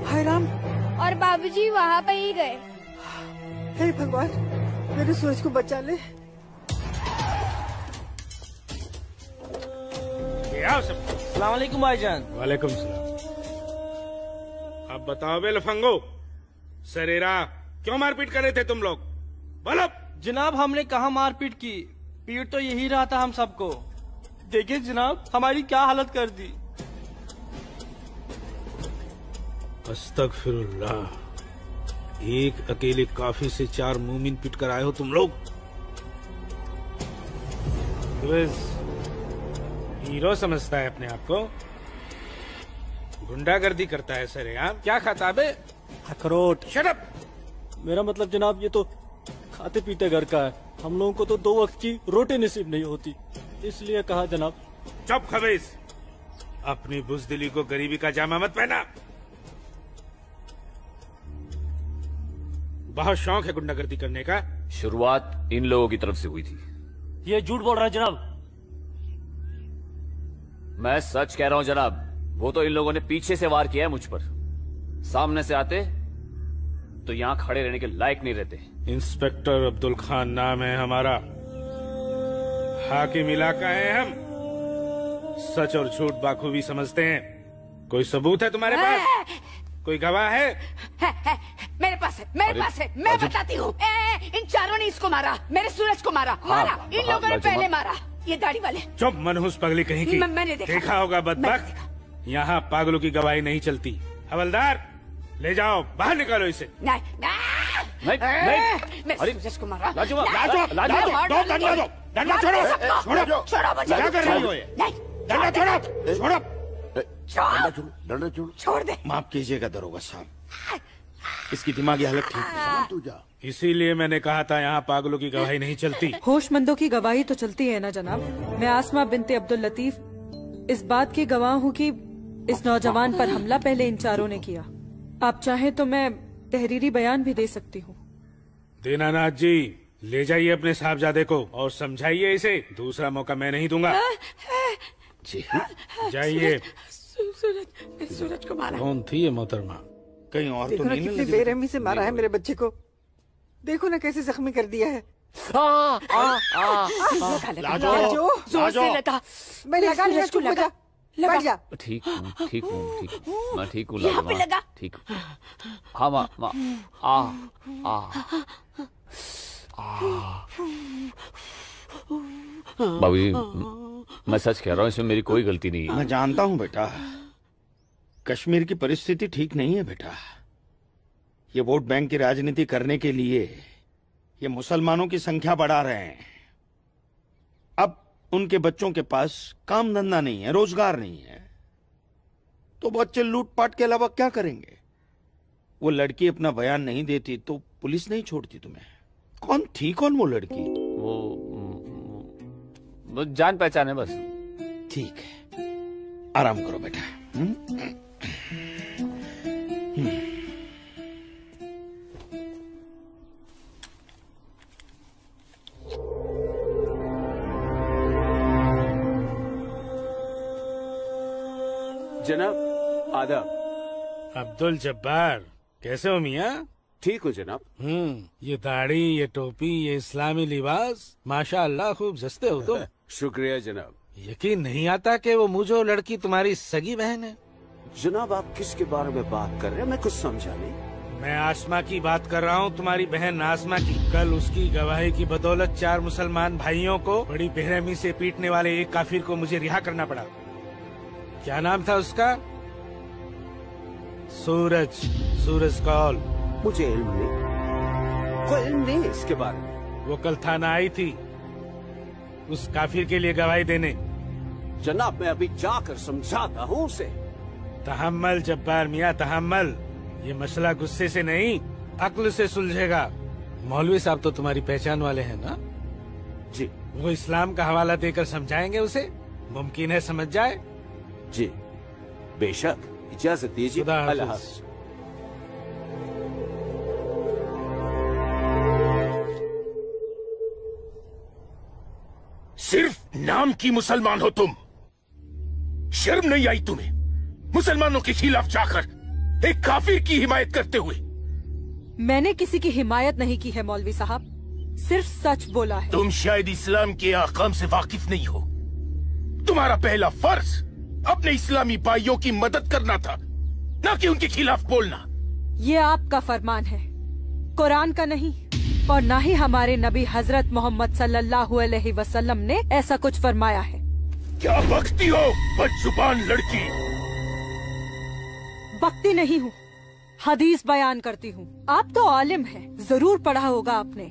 हाय राम। और बाबूजी वहाँ पे ही गए। हे भगवान, मेरे सूरज को बचा ले। अस्सलाम वालेकुम भाईजान। वालेकुम सलाम। अब बताओ बे लफंगो, सरेरा क्यों मारपीट कर रहे थे तुम लोग? बोलो। जनाब हमने कहाँ मारपीट की, पीट तो यही रहा था हम सबको। देखिए जनाब हमारी क्या हालत कर दी। अस्तगफिरुल्लाह, एक अकेले काफी से 4 मूमिन पिट कर आए हो तुम लोग। हीरो समझता है अपने आप को, गुंडागर्दी करता है सरेआम। क्या खाता बे? अखरोट। Shut up. मेरा मतलब जनाब ये तो खाते पीते घर का है, हम लोगों को तो 2 वक्त की रोटी नसीब नहीं होती, इसलिए कहा जनाब। चुप खबीस, अपनी बुज़दिली को गरीबी का जामा मत पहना। बहुत शौक है गुंडागर्दी करने का। शुरुआत इन लोगों की तरफ से हुई थी। ये झूठ बोल रहा है जनाब। मैं सच कह रहा हूं जनाब, वो तो इन लोगों ने पीछे से वार किया है मुझ पर। सामने से आते तो यहाँ खड़े रहने के लायक नहीं रहते। इंस्पेक्टर अब्दुल खान नाम है हमारा, हाकिम इलाका है हम, सच और झूठ बाखूबी समझते हैं। कोई सबूत है तुम्हारे पास? कोई गवाह है? मेरे पास है, मेरे पास है, मैं बताती हूँ। इन चारों ने इसको मारा, मेरे सूरज को मारा। मारा इन लोगों ने पहले मारा, ये दाढ़ी वाले। चुप मनहूस पगली कहीं की। मैंने देखा होगा बदबख्त, यहाँ पागलों की गवाही नहीं चलती। हवलदार ले जाओ, बाहर निकालो इसे। नहीं, मेरे सूरज को मारा। डंडा छोड़ो, क्या कर रही हो ये? डंडा छोड़ो, डंडा छोड़ो। छोड़ दे। माफ कीजिएगा दरोगा साहब, इसकी दिमागी हालत ठीक नहीं। तू जा। इसीलिए मैंने कहा था यहाँ पागलों की गवाही नहीं चलती। होशमंदों की गवाही तो चलती है ना जनाब। मैं आसमा बिनते अब्दुल लतीफ इस बात की गवाह हूँ कि इस नौजवान पर हमला पहले इन चारों ने किया। आप चाहें तो मैं तहरीरी बयान भी दे सकती हूँ। दीनानाथ जी, ले जाइए अपने साहबजादे को और समझाइए इसे, दूसरा मौका मैं नहीं दूंगा। जी जाइए। सूरज को मारा। कौन थी ये मोहतरमा? कहीं और देखो तो ना नहीं कितनी बेरहमी से मारा है मेरे बच्चे को। देखो ना कैसे जख्मी कर दिया है। जोर से लगा। मैं लगा लिया, चुप हो जा, बैठ जा। ठीक हूँ, ठीक हूँ, ठीक हूँ, मैं ठीक हूँ। यहाँ पे लगा। ठीक हूँ। हाँ माँ, भाभी मैं सच कह रहा हूँ, इसमें मेरी कोई गलती नहीं है। मैं जानता हूँ बेटा, कश्मीर की परिस्थिति ठीक नहीं है बेटा। ये वोट बैंक की राजनीति करने के लिए ये मुसलमानों की संख्या बढ़ा रहे हैं। अब उनके बच्चों के पास काम धंधा नहीं है, रोजगार नहीं है, तो बच्चे लूटपाट के अलावा क्या करेंगे? वो लड़की अपना बयान नहीं देती तो पुलिस नहीं छोड़ती तुम्हें। कौन थी, कौन वो लड़की? वो जान पहचान है बस। ठीक है, आराम करो बेटा। जनाब आदाब। अब्दुल जब्बार, कैसे हो मियाँ? ठीक हो जनाब। ये दाढ़ी, ये टोपी, ये इस्लामी लिबास, माशाअल्लाह खूब जस्ते हो तुम। शुक्रिया जनाब। यकीन नहीं आता कि वो मुझो लड़की तुम्हारी सगी बहन है। जनाब आप किसके बारे में बात कर रहे हैं, मैं कुछ समझा नहीं। मैं आसमा की बात कर रहा हूँ, तुम्हारी बहन आसमा की। कल उसकी गवाही की बदौलत 4 मुसलमान भाइयों को बड़ी बेरहमी से पीटने वाले एक काफिर को मुझे रिहा करना पड़ा। क्या नाम था उसका? सूरज कौल। मुझे इल्म नहीं, कोई इल्म नहीं इसके बारे में। वो कल थाना आई थी उस काफिर के लिए गवाही देने। जनाब, मैं अभी जाकर समझाता हूँ उसे। तहम्मल जब्बार मियाँ, तहम्मल। ये मसला गुस्से से नहीं, अक्ल से सुलझेगा। मौलवी साहब तो तुम्हारी पहचान वाले हैं ना? जी। वो इस्लाम का हवाला देकर समझाएंगे उसे, मुमकिन है समझ जाए। जी बेशक, इजाजत दीजिए। अल्लाह हाफ़िज़। सिर्फ नाम की मुसलमान हो तुम, शर्म नहीं आई तुम्हें मुसलमानों के खिलाफ जाकर एक काफिर की हिमायत करते हुए? मैंने किसी की हिमायत नहीं की है मौलवी साहब, सिर्फ सच बोला है। तुम शायद इस्लाम के अहकाम से वाकिफ नहीं हो। तुम्हारा पहला फर्ज अपने इस्लामी भाइयों की मदद करना था, न कि उनके खिलाफ बोलना। ये आपका फरमान है, कुरान का नहीं, और न ही हमारे नबी हजरत मोहम्मद सल्लल्लाहु अलैहि वसल्लम ने ऐसा कुछ फरमाया है। क्या बकती हो बदजुबान लड़की? बकती नहीं हूँ, हदीस बयान करती हूँ। आप तो आलिम हैं, जरूर पढ़ा होगा आपने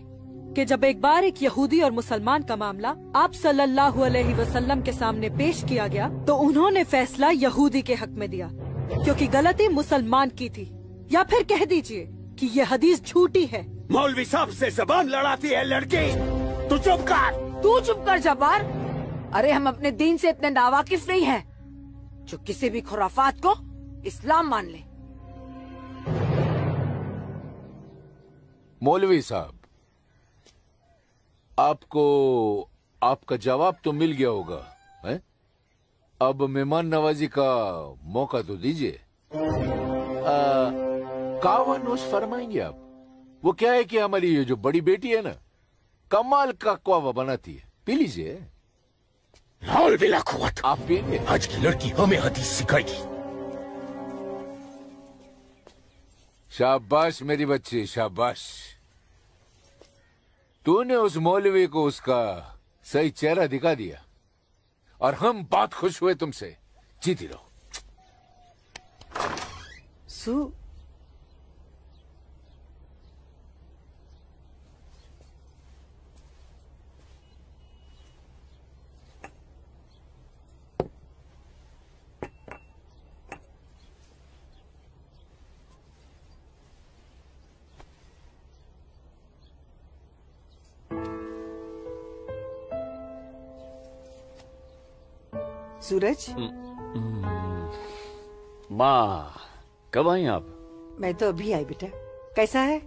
कि जब एक बार एक यहूदी और मुसलमान का मामला आप सल्लल्लाहु अलैहि वसल्लम के सामने पेश किया गया तो उन्होंने फैसला यहूदी के हक में दिया, क्योंकि गलती मुसलमान की थी। या फिर कह दीजिए कि ये हदीस झूठी है। मौलवी साहब से जबान लड़ाती है लड़की, तू चुप कर। तू चुप कर जब्बार। अरे हम अपने दीन से इतने नावाकिफ नहीं हैं जो किसी भी खुराफात को इस्लाम मान ले। मौलवी साहब, आपको आपका जवाब तो मिल गया होगा, है? अब मेहमान नवाजी का मौका तो दीजिए। कावा नोश फरमाएंगे आप? वो क्या है कि हमारी ये जो बड़ी बेटी है ना, कमाल का कावा बनाती है, पी लीजिए। आप पिएंगे? आज की लड़की हमें हदीस सिखाएगी। शाबाश मेरी बच्ची, शाबाश। तूने उस मौलवी को उसका सही चेहरा दिखा दिया और हम बहुत खुश हुए तुमसे। जीती रहो। सूरज, माँ कब आई आप? मैं तो अभी आई बेटा। कैसा है?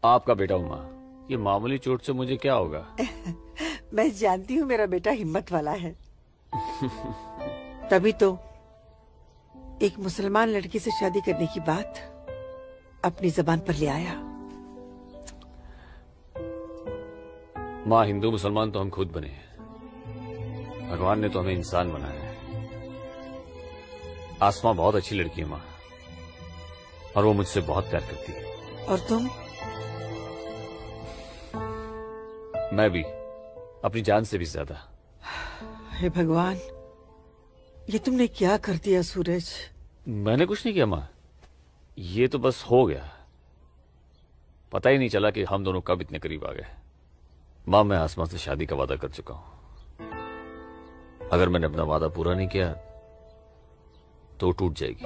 आपका बेटा हूँ माँ, ये मामूली चोट से मुझे क्या होगा? मैं जानती हूँ मेरा बेटा हिम्मत वाला है। तभी तो एक मुसलमान लड़की से शादी करने की बात अपनी जबान पर ले आया। माँ, हिंदू मुसलमान तो हम खुद बने हैं, भगवान ने तो हमें इंसान बनाया है। आसमा बहुत अच्छी लड़की है माँ, और वो मुझसे बहुत प्यार करती है। और तुम? मैं भी, अपनी जान से भी ज्यादा। हे भगवान, ये तुमने क्या कर दिया सूरज? मैंने कुछ नहीं किया माँ, ये तो बस हो गया। पता ही नहीं चला कि हम दोनों कब इतने करीब आ गए। माँ, मैं आसमा से शादी का वादा कर चुका हूं। अगर मैंने अपना वादा पूरा नहीं किया तो टूट जाएगी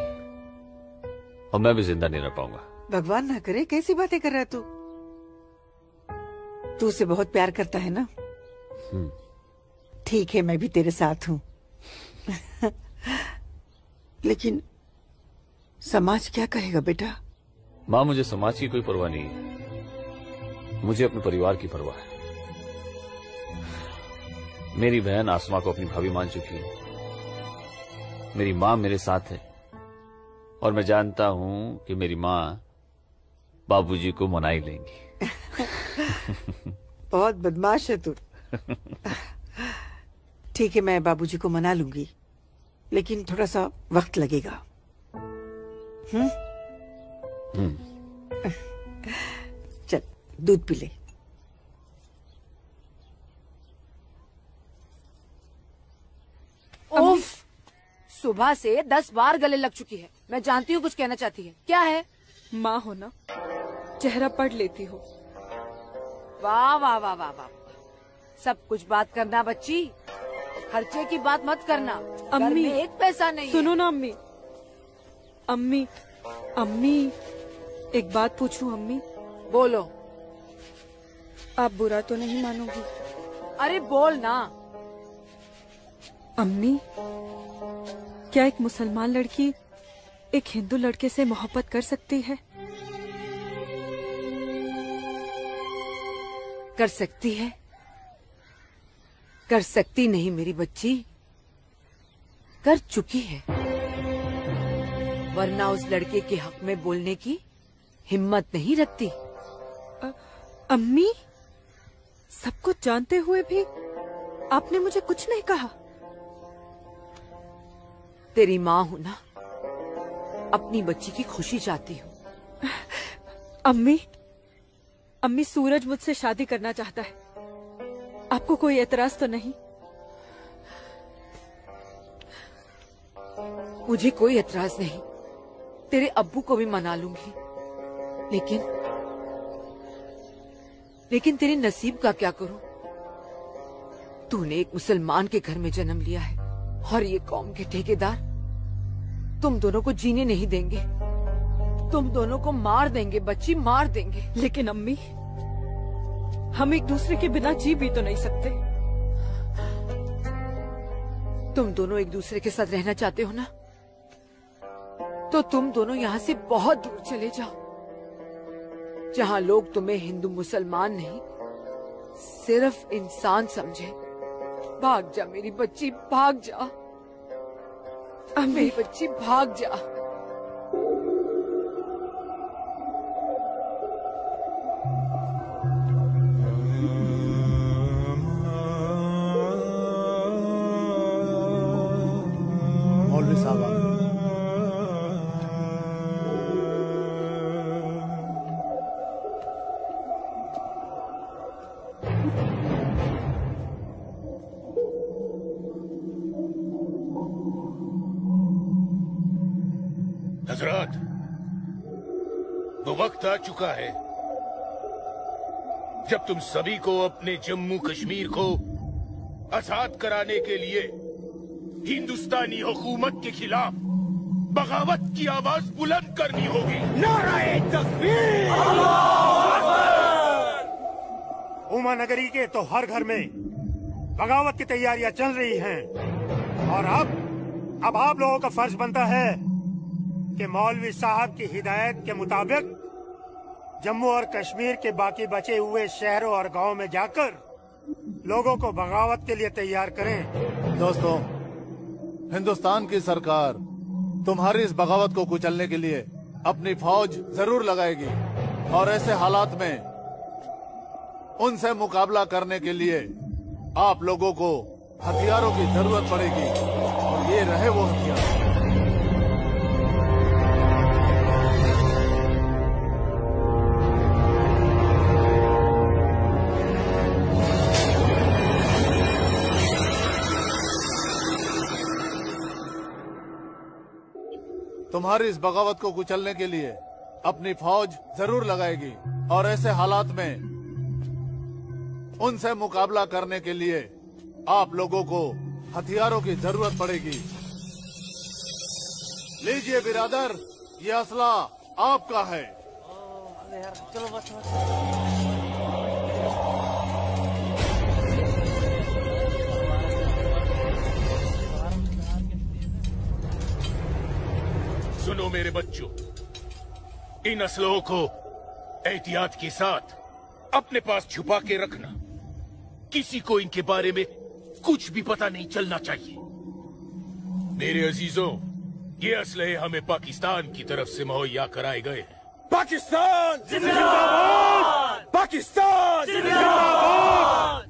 और मैं भी जिंदा नहीं रह पाऊंगा। भगवान ना करे, कैसी बातें कर रहा है तू? तू उसे बहुत प्यार करता है ना? ठीक है, मैं भी तेरे साथ हूँ। लेकिन समाज क्या कहेगा बेटा? माँ, मुझे समाज की कोई परवाह नहीं है, मुझे अपने परिवार की परवाह है। मेरी बहन आसमा को अपनी भाभी मान चुकी है, मेरी माँ मेरे साथ है, और मैं जानता हूँ कि मेरी माँ बाबूजी को मना ही लेंगी। बहुत बदमाश है तू। ठीक है, मैं बाबूजी को मना लूंगी, लेकिन थोड़ा सा वक्त लगेगा। चल दूध पी ले। उफ, सुबह से 10 बार गले लग चुकी है। मैं जानती हूँ कुछ कहना चाहती है। क्या है? माँ हो ना, चेहरा पढ़ लेती हो। वाह वाह वाह वाह वाह, सब कुछ बात करना बच्ची, खर्चे की बात मत करना। घर अम्मी, में एक पैसा नहीं सुनो है। ना अम्मी। अम्मी, अम्मी, एक बात पूछूं अम्मी? बोलो। आप बुरा तो नहीं मानोगी? अरे बोल ना। अम्मी, क्या एक मुसलमान लड़की एक हिंदू लड़के से मोहब्बत कर सकती है? कर सकती है, कर सकती नहीं मेरी बच्ची, कर चुकी है। वरना उस लड़के के हक में बोलने की हिम्मत नहीं रखती। अम्मी, सब कुछ जानते हुए भी आपने मुझे कुछ नहीं कहा। तेरी माँ हूं ना, अपनी बच्ची की खुशी चाहती हूँ। अम्मी, अम्मी, सूरज मुझसे शादी करना चाहता है। आपको कोई एतराज तो नहीं? मुझे कोई एतराज नहीं, तेरे अब्बू को भी मना लूंगी। लेकिन तेरे नसीब का क्या करूं? तूने एक मुसलमान के घर में जन्म लिया है और ये कौम के ठेकेदार तुम दोनों को जीने नहीं देंगे। तुम दोनों को मार देंगे बच्ची, मार देंगे। लेकिन अम्मी, हम एक दूसरे के बिना जी भी तो नहीं सकते। तुम दोनों एक दूसरे के साथ रहना चाहते हो ना, तो तुम दोनों यहाँ से बहुत दूर चले जाओ, जहाँ लोग तुम्हें हिंदू मुसलमान नहीं, सिर्फ इंसान समझे। भाग जा मेरी बच्ची, भाग जा। मेरी बच्ची भाग जा। मौलवी साहब, हजरात, वो वक्त आ चुका है जब तुम सभी को अपने जम्मू कश्मीर को आजाद कराने के लिए हिंदुस्तानी हुकूमत के खिलाफ बगावत की आवाज बुलंद करनी होगी। नाराए तकबीर! उमा नगरी के तो हर घर में बगावत की तैयारियां चल रही हैं और अब आप लोगों का फर्ज बनता है कि मौलवी साहब की हिदायत के मुताबिक जम्मू और कश्मीर के बाकी बचे हुए शहरों और गांवों में जाकर लोगों को बगावत के लिए तैयार करें। दोस्तों, हिंदुस्तान की सरकार तुम्हारी इस बगावत को कुचलने के लिए अपनी फौज जरूर लगाएगी और ऐसे हालात में उनसे मुकाबला करने के लिए आप लोगों को हथियारों की जरूरत पड़ेगी और ये रहे वो हथियार। तुम्हारी इस बगावत को कुचलने के लिए अपनी फौज जरूर लगाएगी और ऐसे हालात में उनसे मुकाबला करने के लिए आप लोगों को हथियारों की जरूरत पड़ेगी। लीजिए बिरादर, ये असला आपका है। चलो बस। सुनो मेरे बच्चों, इन असलों को एहतियात के साथ अपने पास छुपा के रखना। किसी को इनके बारे में कुछ भी पता नहीं चलना चाहिए। मेरे अजीजों, ये असलहे हमें पाकिस्तान की तरफ से मुहैया कराए गए हैं। पाकिस्तान जिंदाबाद! पाकिस्तान जिंदाबाद!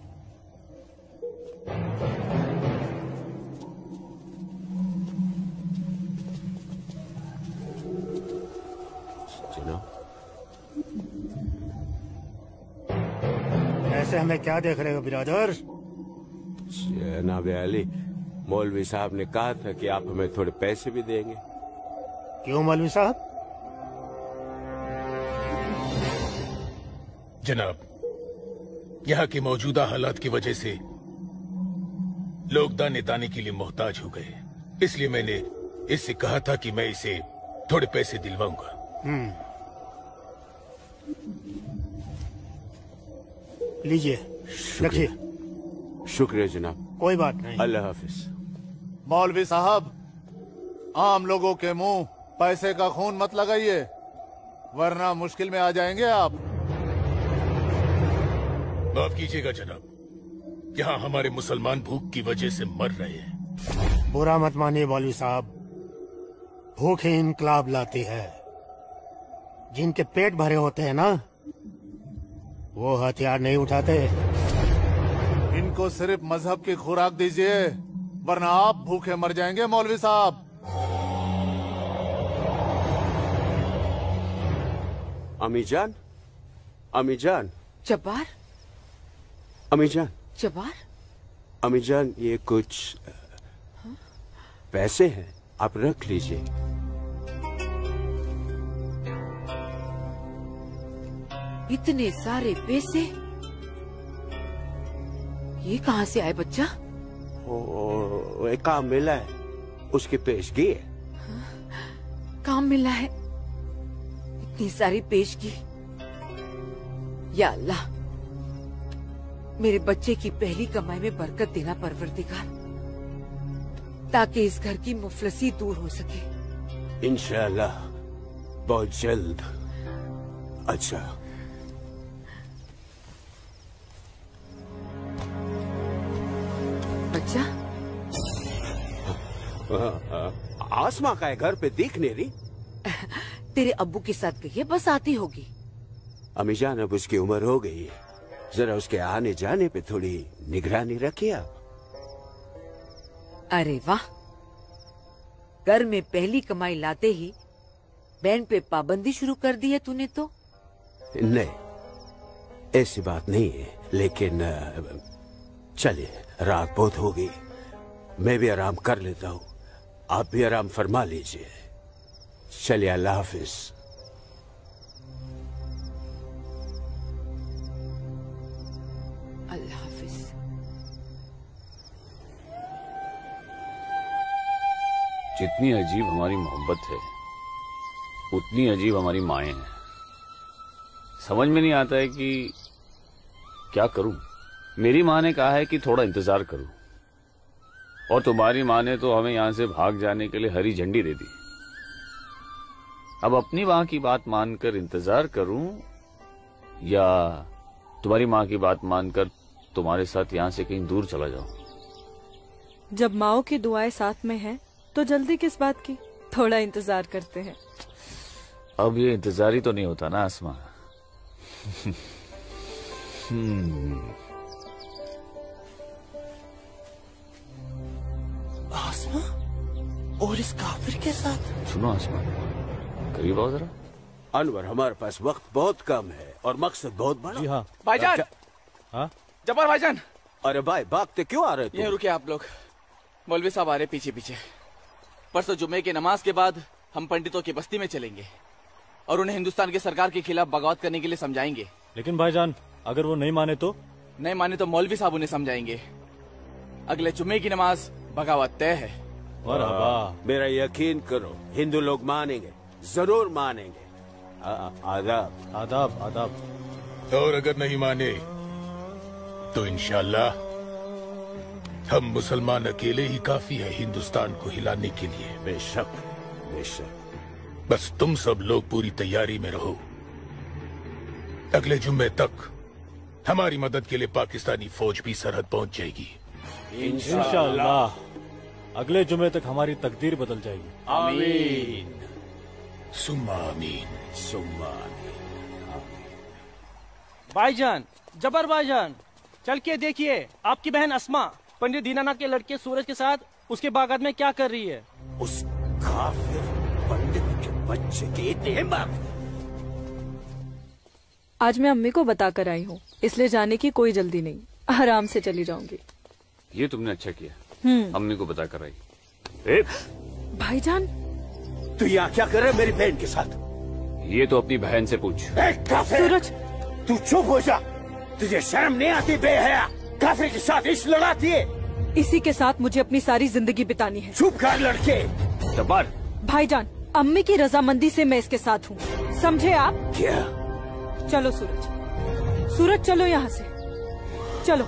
जनाब, से हमें क्या देख रहे हो बिरादर? जनाब अली, मौलवी साहब ने कहा था कि आप हमें थोड़े पैसे भी देंगे। क्यों मौलवी साहब? जनाब, यहाँ की मौजूदा हालात की वजह से लोग दाने दाने के लिए मोहताज हो गए, इसलिए मैंने इससे कहा था कि मैं इसे थोड़े पैसे दिलवाऊंगा। लीजिए, रखिए। शुक्रिया जनाब। कोई बात नहीं। अल्लाह हाफिज। मौलवी साहब, आम लोगों के मुंह पैसे का खून मत लगाइए, वरना मुश्किल में आ जाएंगे आप। माफ कीजिएगा जनाब, यहाँ हमारे मुसलमान भूख की वजह से मर रहे हैं। बुरा मत मानिए मौलवी साहब, भूख ही इनकलाब लाती है। जिनके पेट भरे होते हैं ना, वो हथियार नहीं उठाते। इनको सिर्फ मजहब की खुराक दीजिए, वरना आप भूखे मर जाएंगे मौलवी साहब। अमीजान, अमीजान, जब्बार, अमीजान, जब्बार, अमीजान, ये कुछ पैसे हैं, आप रख लीजिए। इतने सारे पैसे ये कहाँ से आए बच्चा? एक काम मिला है, उसकी पेशगी है। काम मिला है? इतनी सारी पेशगी। या अल्लाह, मेरे बच्चे की पहली कमाई में बरकत देना परवरदिगार, ताकि इस घर की मुफलसी दूर हो सके। इंशाअल्लाह बहुत जल्द। अच्छा, बच्चा, आसमा का है, घर पे दिख नहीं रही। तेरे अब्बू के साथ गई है, बस आती होगी। अमीजान, अब उसकी उम्र हो गई है, जरा उसके आने जाने पे थोड़ी निगरानी रखिए आप। अरे वाह, घर में पहली कमाई लाते ही बहन पे पाबंदी शुरू कर दी है तूने तो। नहीं, ऐसी बात नहीं है, लेकिन चलिए, रात बहुत हो गई, मैं भी आराम कर लेता हूँ, आप भी आराम फरमा लीजिए। चलिए, अल्लाह हाफिज। अल्लाह हाफिज। जितनी अजीब हमारी मोहब्बत है, उतनी अजीब हमारी माएं हैं। समझ में नहीं आता है कि क्या करूं। मेरी माँ ने कहा है कि थोड़ा इंतजार करूं, और तुम्हारी माँ ने तो हमें यहां से भाग जाने के लिए हरी झंडी दे दी। अब अपनी माँ की बात मानकर इंतजार करूं, या तुम्हारी माँ की बात मानकर तुम्हारे साथ यहाँ से कहीं दूर चला जाऊं। जब माओ की दुआएं साथ में हैं, तो जल्दी किस बात की, थोड़ा इंतजार करते हैं। अब ये इंतजार ही तो नहीं होता ना आसमा। आसमा और इस काफिर के साथ। सुनो आसमा, करीब आओ जरा। अनवर, हमारे पास वक्त बहुत कम है और मकसद बहुत बड़ा। जी हाँ भाईजान। हाँ जब्बार भाईजान। अरे भाई, भागते क्यों आ रहे तुम? ये रुके आप लोग, मौलवी साहब आ रहे पीछे पीछे। परसों जुम्मे की नमाज के बाद हम पंडितों की बस्ती में चलेंगे और उन्हें हिंदुस्तान की सरकार के खिलाफ बगावत करने के लिए समझाएंगे। लेकिन भाईजान, अगर वो नहीं माने तो? नहीं माने तो मौलवी साहब उन्हें समझाएंगे। अगले जुम्मे की नमाज बगावत तय है। मेरा यकीन करो, हिंदू लोग मानेंगे, जरूर मानेंगे। आदाब आदाब आदाब। और अगर नहीं माने तो इंशाल्लाह हम मुसलमान अकेले ही काफी है हिंदुस्तान को हिलाने के लिए। बेशक बेशक। बस तुम सब लोग पूरी तैयारी में रहो। अगले जुम्मे तक हमारी मदद के लिए पाकिस्तानी फौज भी सरहद पहुंच जाएगी। इंशाल्लाह अगले जुम्मे तक हमारी तकदीर बदल जाएगी। आमीन सुम्मा आमीन सुम्मा आमीन। भाईजान, जबर भाईजान, चल के देखिए आपकी बहन अस्मा पंडित दीनानाथ के लड़के सूरज के साथ उसके बागात में क्या कर रही है। उस काफिर पंडित के बच्चे की इतनी हिम्मत। आज मैं अम्मी को बताकर आई हूँ इसलिए जाने की कोई जल्दी नहीं, आराम से चली जाऊंगी। ये तुमने अच्छा किया, अम्मी को बता कर रही। भाईजान, तू यहाँ क्या कर रहा है मेरी बहन के साथ? ये तो अपनी बहन से पूछ। सूरज, तू चुप हो जा। तुझे शर्म नहीं आती बेहया? काफिर के साथ इश्क लड़ाती है। इसी के साथ मुझे अपनी सारी जिंदगी बितानी है। चुप कर लड़के। जब्बार। भाईजान, अम्मी की रजामंदी से मैं इसके साथ हूँ, समझे आप? क्या? चलो सूरज, सूरज चलो यहाँ से, चलो।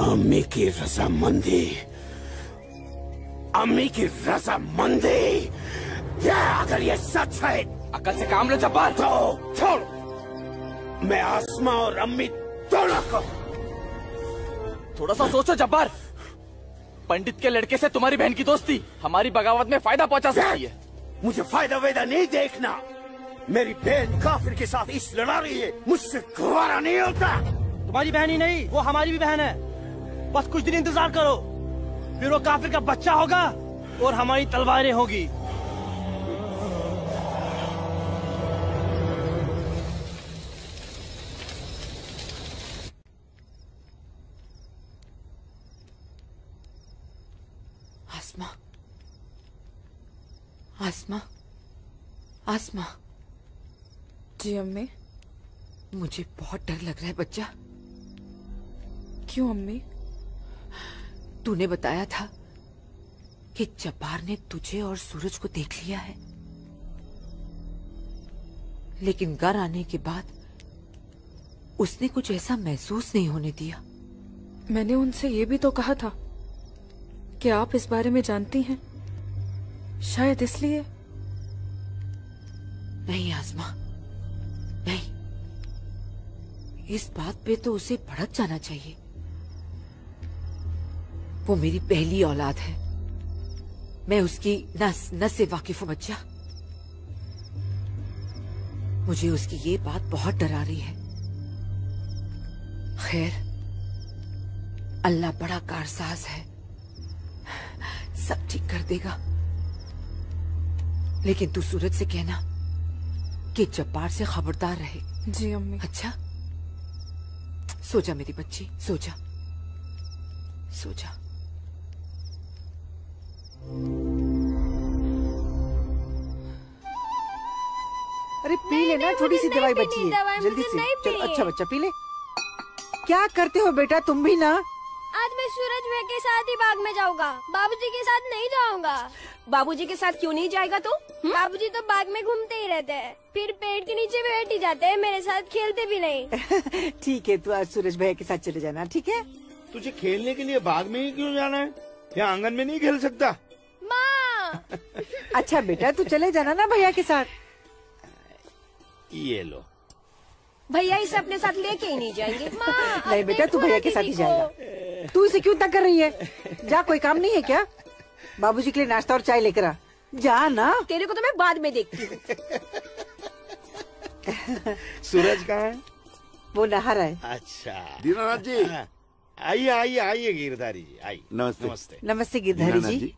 अम्मी की रजामंदी, अम्मी की रजामंदी, क्या अगर ये सच है? अकल से काम लो जब्बार। तो छोड़, मैं आसमा और अम्मी दोनों को। थोड़ा सा सोचो जब्बार, पंडित के लड़के से तुम्हारी बहन की दोस्ती हमारी बगावत में फायदा पहुंचा सकती है। मुझे फायदा वेदा नहीं देखना। मेरी बहन काफिर के साथ इस लड़ा रही है, मुझसे गवारा नहीं होता। तुम्हारी बहन ही नहीं, वो हमारी भी बहन है। बस कुछ दिन इंतजार करो, फिर वो काफिर का बच्चा होगा और हमारी तलवारें होगी। आसमा, आसमा, आसमा। जी अम्मी। मुझे बहुत डर लग रहा है बच्चा। क्यों अम्मी? तूने बताया था कि जब्बार ने तुझे और सूरज को देख लिया है, लेकिन घर आने के बाद उसने कुछ ऐसा महसूस नहीं होने दिया। मैंने उनसे ये भी तो कहा था कि आप इस बारे में जानती हैं, शायद इसलिए। नहीं आसमा, नहीं, इस बात पे तो उसे भड़क जाना चाहिए। वो मेरी पहली औलाद है, मैं उसकी नस नस से वाकिफ हूं बच्चा। मुझे उसकी ये बात बहुत डरा रही है। खैर, अल्लाह बड़ा कारसाज है, सब ठीक कर देगा। लेकिन तू सूरज से कहना कि जब्बार से खबरदार रहे। जी अम्मी। अच्छा, सो जा मेरी बच्ची, सो जा, सो जा। अरे पी लेना, थोड़ी सी दवाई बची है, जल्दी से। चलो अच्छा बच्चा पी ले। क्या करते हो बेटा तुम भी ना? आज मैं सूरज भाई के साथ ही बाग में जाऊंगा, बाबूजी के साथ नहीं जाऊंगा। बाबूजी के साथ क्यों नहीं जाएगा तू? बाबूजी तो बाग में घूमते ही रहते हैं, फिर पेड़ के नीचे बैठ ही जाते हैं, मेरे साथ खेलते भी नहीं। ठीक है, तू आज सूरज भैया के साथ चले जाना, ठीक है? तुझे खेलने के लिए बाग में ही क्यों जाना है? यहाँ आंगन में नहीं खेल सकता? माँ। अच्छा बेटा, तू चले जाना ना भैया के साथ। ये लो। भैया इसे अपने साथ लेके ही नहीं जाएंगे। माँ, नहीं बेटा, तू भैया के साथ ही जाएगा। तू इसे क्यों तक कर रही है? जा, कोई काम नहीं है क्या? बाबूजी के लिए नाश्ता और चाय लेकर आ। जा ना। तेरे को तो मैं बाद में देखती हूँ। सूरज कहाँ है? वो नहा रहा है। अच्छा दीनानाथ जी, आइए आइए आइए गिरधारी जी, आइए। नमस्ते। नमस्ते। नमस्ते गिरधारी जी।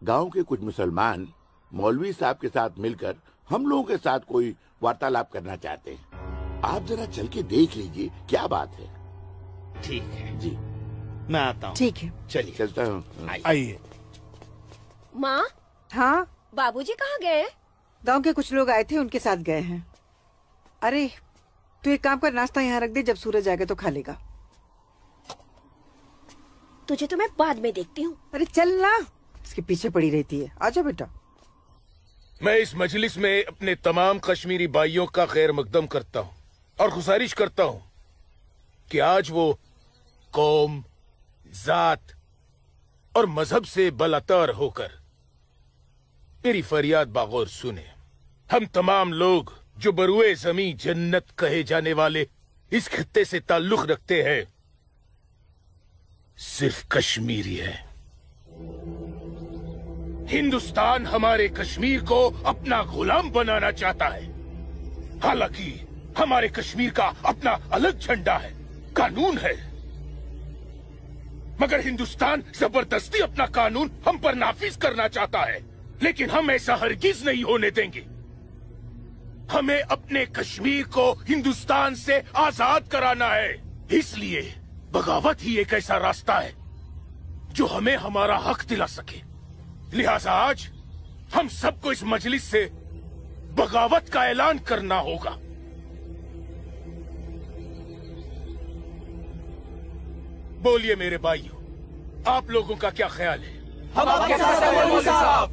गांव के कुछ मुसलमान मौलवी साहब के साथ मिलकर हम लोगों के साथ कोई वार्तालाप करना चाहते हैं। आप जरा चल के देख लीजिए क्या बात है। ठीक है जी, मैं आता हूँ। ठीक है, चलिए चलता हूँ। आइए। माँ, हाँ बाबूजी कहाँ गए? गांव के कुछ लोग आए थे, उनके साथ गए हैं। अरे तू एक काम कर, नाश्ता यहाँ रख दे, जब सूरज आएगा तो खा लेगा। तुझे तो मैं बाद में देखती हूँ। अरे चल ना, इसके पीछे पड़ी रहती है। आजा बेटा। मैं इस मजलिस में अपने तमाम कश्मीरी भाइयों का खैर मकदम करता हूँ और गुजारिश करता हूँ कि आज वो कौम, जात और मजहब से बलातर होकर मेरी फरियाद बागौर सुने। हम तमाम लोग जो बरुए जमी जन्नत कहे जाने वाले इस खित्ते से ताल्लुक रखते हैं, सिर्फ कश्मीरी है। हिंदुस्तान हमारे कश्मीर को अपना गुलाम बनाना चाहता है। हालांकि हमारे कश्मीर का अपना अलग झंडा है, कानून है, मगर हिंदुस्तान जबरदस्ती अपना कानून हम पर नाफिज करना चाहता है। लेकिन हम ऐसा हरगिज नहीं होने देंगे। हमें अपने कश्मीर को हिंदुस्तान से आजाद कराना है। इसलिए बगावत ही एक ऐसा रास्ता है जो हमें हमारा हक दिला सके। लिहाजा आज हम सबको इस मजलिस से बगावत का ऐलान करना होगा। बोलिए मेरे भाइयों, आप लोगों का क्या ख्याल है? हम आपके साथ हैं मौलवी साहब,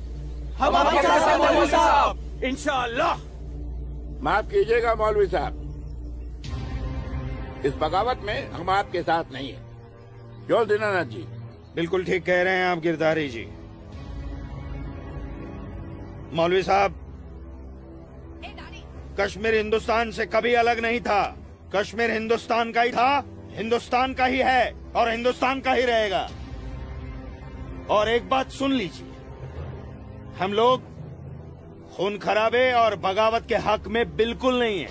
हम आपके साथ हैं मौलवी साहब, इंशाअल्लाह। माफ कीजिएगा मौलवी साहब, इस बगावत में हम आपके साथ नहीं है। क्यों दीनानाथ जी? बिल्कुल ठीक कह रहे हैं आप गिरधारी जी। मौलवी साहब, कश्मीर हिंदुस्तान से कभी अलग नहीं था। कश्मीर हिंदुस्तान का ही था, हिंदुस्तान का ही है और हिंदुस्तान का ही रहेगा। और एक बात सुन लीजिए, हम लोग खून खराबे और बगावत के हक में बिल्कुल नहीं है।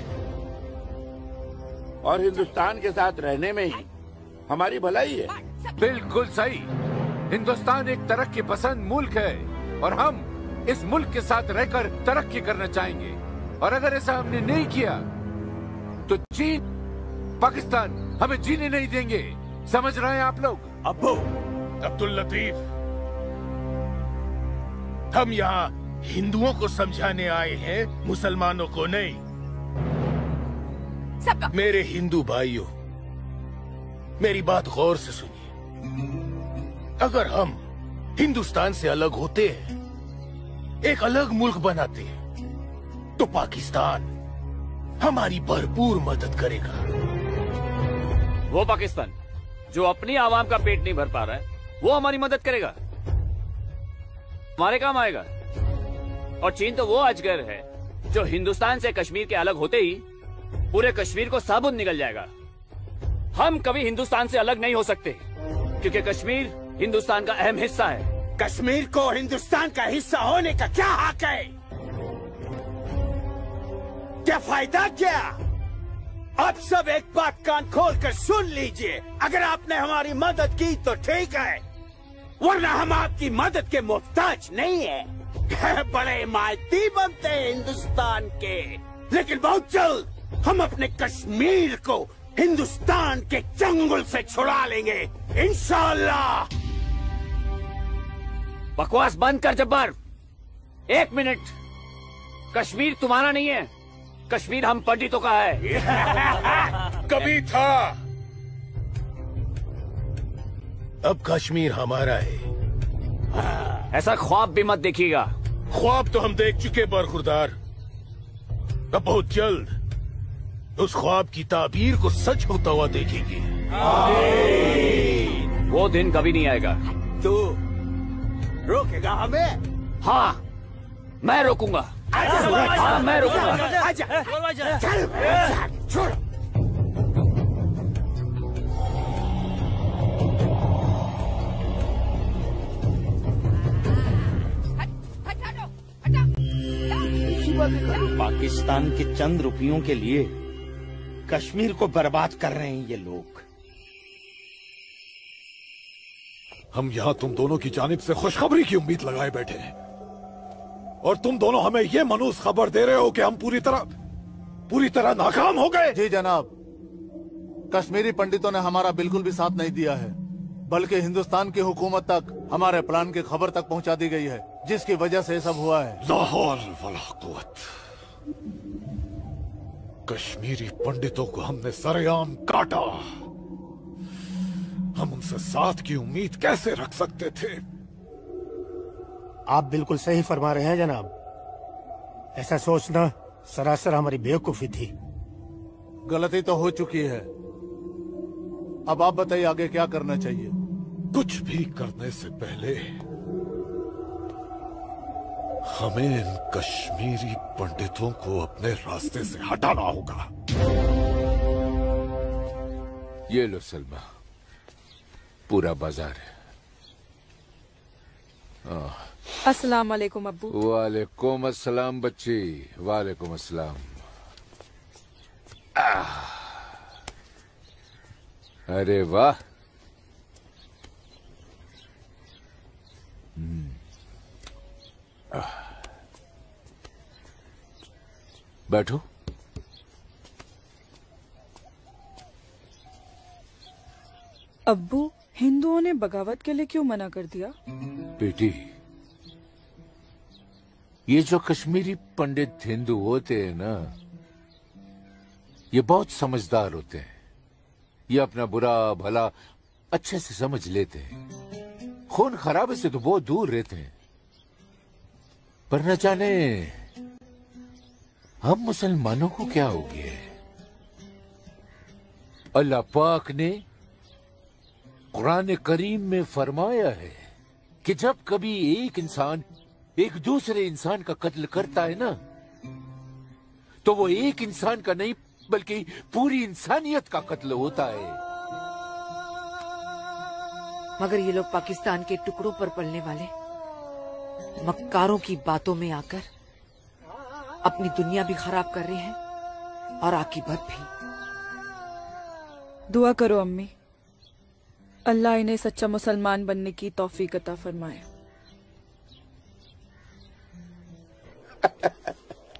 और हिंदुस्तान के साथ रहने में ही हमारी भलाई है। बिल्कुल सही। हिंदुस्तान एक तरक्की पसंद मुल्क है और हम इस मुल्क के साथ रहकर तरक्की करना चाहेंगे। और अगर ऐसा हमने नहीं किया तो चीन, पाकिस्तान हमें जीने नहीं देंगे। समझ रहे हैं आप लोग? अब्बू अब्दुल लतीफ, हम यहाँ हिंदुओं को समझाने आए हैं, मुसलमानों को नहीं। मेरे हिंदू भाइयों, मेरी बात गौर से सुनिए। अगर हम हिंदुस्तान से अलग होते हैं, एक अलग मुल्क बनाते हैं, तो पाकिस्तान हमारी भरपूर मदद करेगा। वो पाकिस्तान जो अपनी आवाम का पेट नहीं भर पा रहा है, वो हमारी मदद करेगा, हमारे काम आएगा। और चीन तो वो अजगर है जो हिंदुस्तान से कश्मीर के अलग होते ही पूरे कश्मीर को साबुत निकल जाएगा। हम कभी हिंदुस्तान से अलग नहीं हो सकते, क्योंकि कश्मीर हिंदुस्तान का अहम हिस्सा है। कश्मीर को हिंदुस्तान का हिस्सा होने का क्या हक है? क्या फायदा क्या? अब सब एक बात कान खोल कर सुन लीजिए। अगर आपने हमारी मदद की तो ठीक है, वरना हम आपकी मदद के मोहताज नहीं है। बड़े हिमायती बनते हैं हिंदुस्तान के, लेकिन बहुत जल्द हम अपने कश्मीर को हिंदुस्तान के चंगुल से छुड़ा लेंगे, इंशाअल्लाह। बकवास बंद कर जब्बार। 1 मिनट। कश्मीर तुम्हारा नहीं है, कश्मीर हम पंडितों का है। कभी था, अब कश्मीर हमारा है। ऐसा ख्वाब भी मत देखिएगा। ख्वाब तो हम देख चुके बरखुरदार। अब बहुत जल्द उस ख्वाब की ताबीर को सच होता हुआ देखेंगे। वो दिन कभी नहीं आएगा। तू रोकेगा हमें? हाँ, मैं रोकूंगा। हाँ, मैं रोकूंगा। आजा, चल, छोड़। पाकिस्तान के चंद रुपयों के लिए कश्मीर को बर्बाद कर रहे हैं ये लोग। हम यहाँ तुम दोनों की जानिब से खुशखबरी की उम्मीद लगाए बैठे हैं, और तुम दोनों हमें ये मनूस खबर दे रहे हो कि हम पूरी तरह नाकाम हो गए। जी जनाब, कश्मीरी पंडितों ने हमारा बिल्कुल भी साथ नहीं दिया है, बल्कि हिंदुस्तान की हुकूमत तक हमारे प्लान की खबर तक पहुंचा दी गई है, जिसकी वजह से ये सब हुआ है। ला हौल वला कुव्वत। कश्मीरी पंडितों को हमने सरेआम काटा। हम उनसे साथ की उम्मीद कैसे रख सकते थे? आप बिल्कुल सही फरमा रहे हैं जनाब। ऐसा सोचना सरासर हमारी बेवकूफी थी। गलती तो हो चुकी है, अब आप बताइए आगे क्या करना चाहिए? कुछ भी करने से पहले हमें इन कश्मीरी पंडितों को अपने रास्ते से हटाना होगा। ये लो सलमा, पूरा बाजार है। अस्सलाम वालेकुम अब्बू। वालेकुम अस्सलाम बच्ची, वालेकुम अस्सलाम। अरे वाह, बैठो। अब्बू, हिंदुओं ने बगावत के लिए क्यों मना कर दिया? बेटी, ये जो कश्मीरी पंडित हिंदू होते हैं ना, ये बहुत समझदार होते हैं। ये अपना बुरा भला अच्छे से समझ लेते हैं। खून खराबे से तो बहुत दूर रहते हैं। पर न जाने हम मुसलमानों को क्या हो गया है। अल्लाह पाक ने कुरान करीम में फरमाया है कि जब कभी एक इंसान एक दूसरे इंसान का कत्ल करता है ना, तो वो एक इंसान का नहीं बल्कि पूरी इंसानियत का कत्ल होता है। मगर ये लोग पाकिस्तान के टुकड़ों पर पलने वाले मक्कारों की बातों में आकर अपनी दुनिया भी खराब कर रहे हैं और आकीबत भी। दुआ करो अम्मी, अल्लाह इन्हें सच्चा मुसलमान बनने की तौफीक अता फरमाए।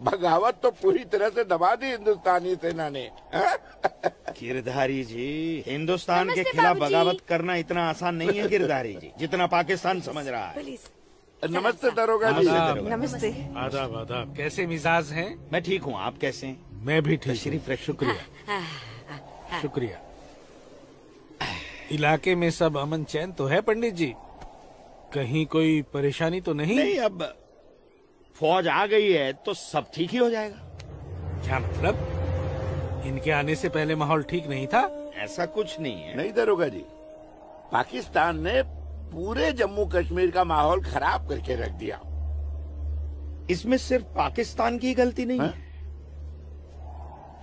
बगावत तो पूरी तरह से दबा दी हिंदुस्तानी सेना ने। गिरधारी जी, हिंदुस्तान के खिलाफ बगावत करना इतना आसान नहीं है गिरधारी जी, जितना पाकिस्तान समझ रहा है। नमस्ते दरोगा जी। नमस्ते। आदाब आदाब। कैसे मिजाज हैं? मैं ठीक हूँ, आप कैसे हैं? मैं भी ठीक। तशरीफ रखिए। शुक्रिया शुक्रिया। इलाके में सब अमन चैन तो है पंडित जी? कहीं कोई परेशानी तो नहीं? नहीं, अब फौज आ गई है तो सब ठीक ही हो जाएगा। क्या मतलब? इनके आने से पहले माहौल ठीक नहीं था? ऐसा कुछ नहीं है। नहीं दरोगा जी, पाकिस्तान ने पूरे जम्मू कश्मीर का माहौल खराब करके रख दिया। इसमें सिर्फ पाकिस्तान की गलती नहीं है।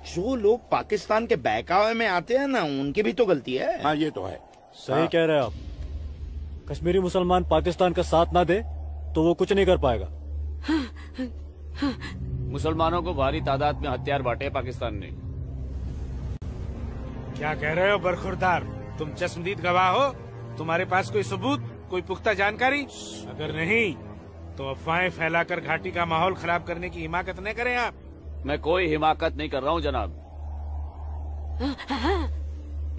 जो लोग पाकिस्तान के बहकावे में आते हैं ना, उनकी भी तो गलती है। हाँ, ये तो है। सही कह रहे हैं आप। कश्मीरी मुसलमान पाकिस्तान का साथ ना दे तो वो कुछ नहीं कर पाएगा। मुसलमानों को भारी तादाद में हथियार बांटे पाकिस्तान ने। क्या कह रहे हो बरखुरदार? तुम चश्मदीद गवाह हो? तुम्हारे पास कोई सबूत, कोई पुख्ता जानकारी? अगर नहीं तो अफवाहें फैलाकर घाटी का माहौल खराब करने की हिमाकत न करें आप। मैं कोई हिमाकत नहीं कर रहा हूँ जनाब।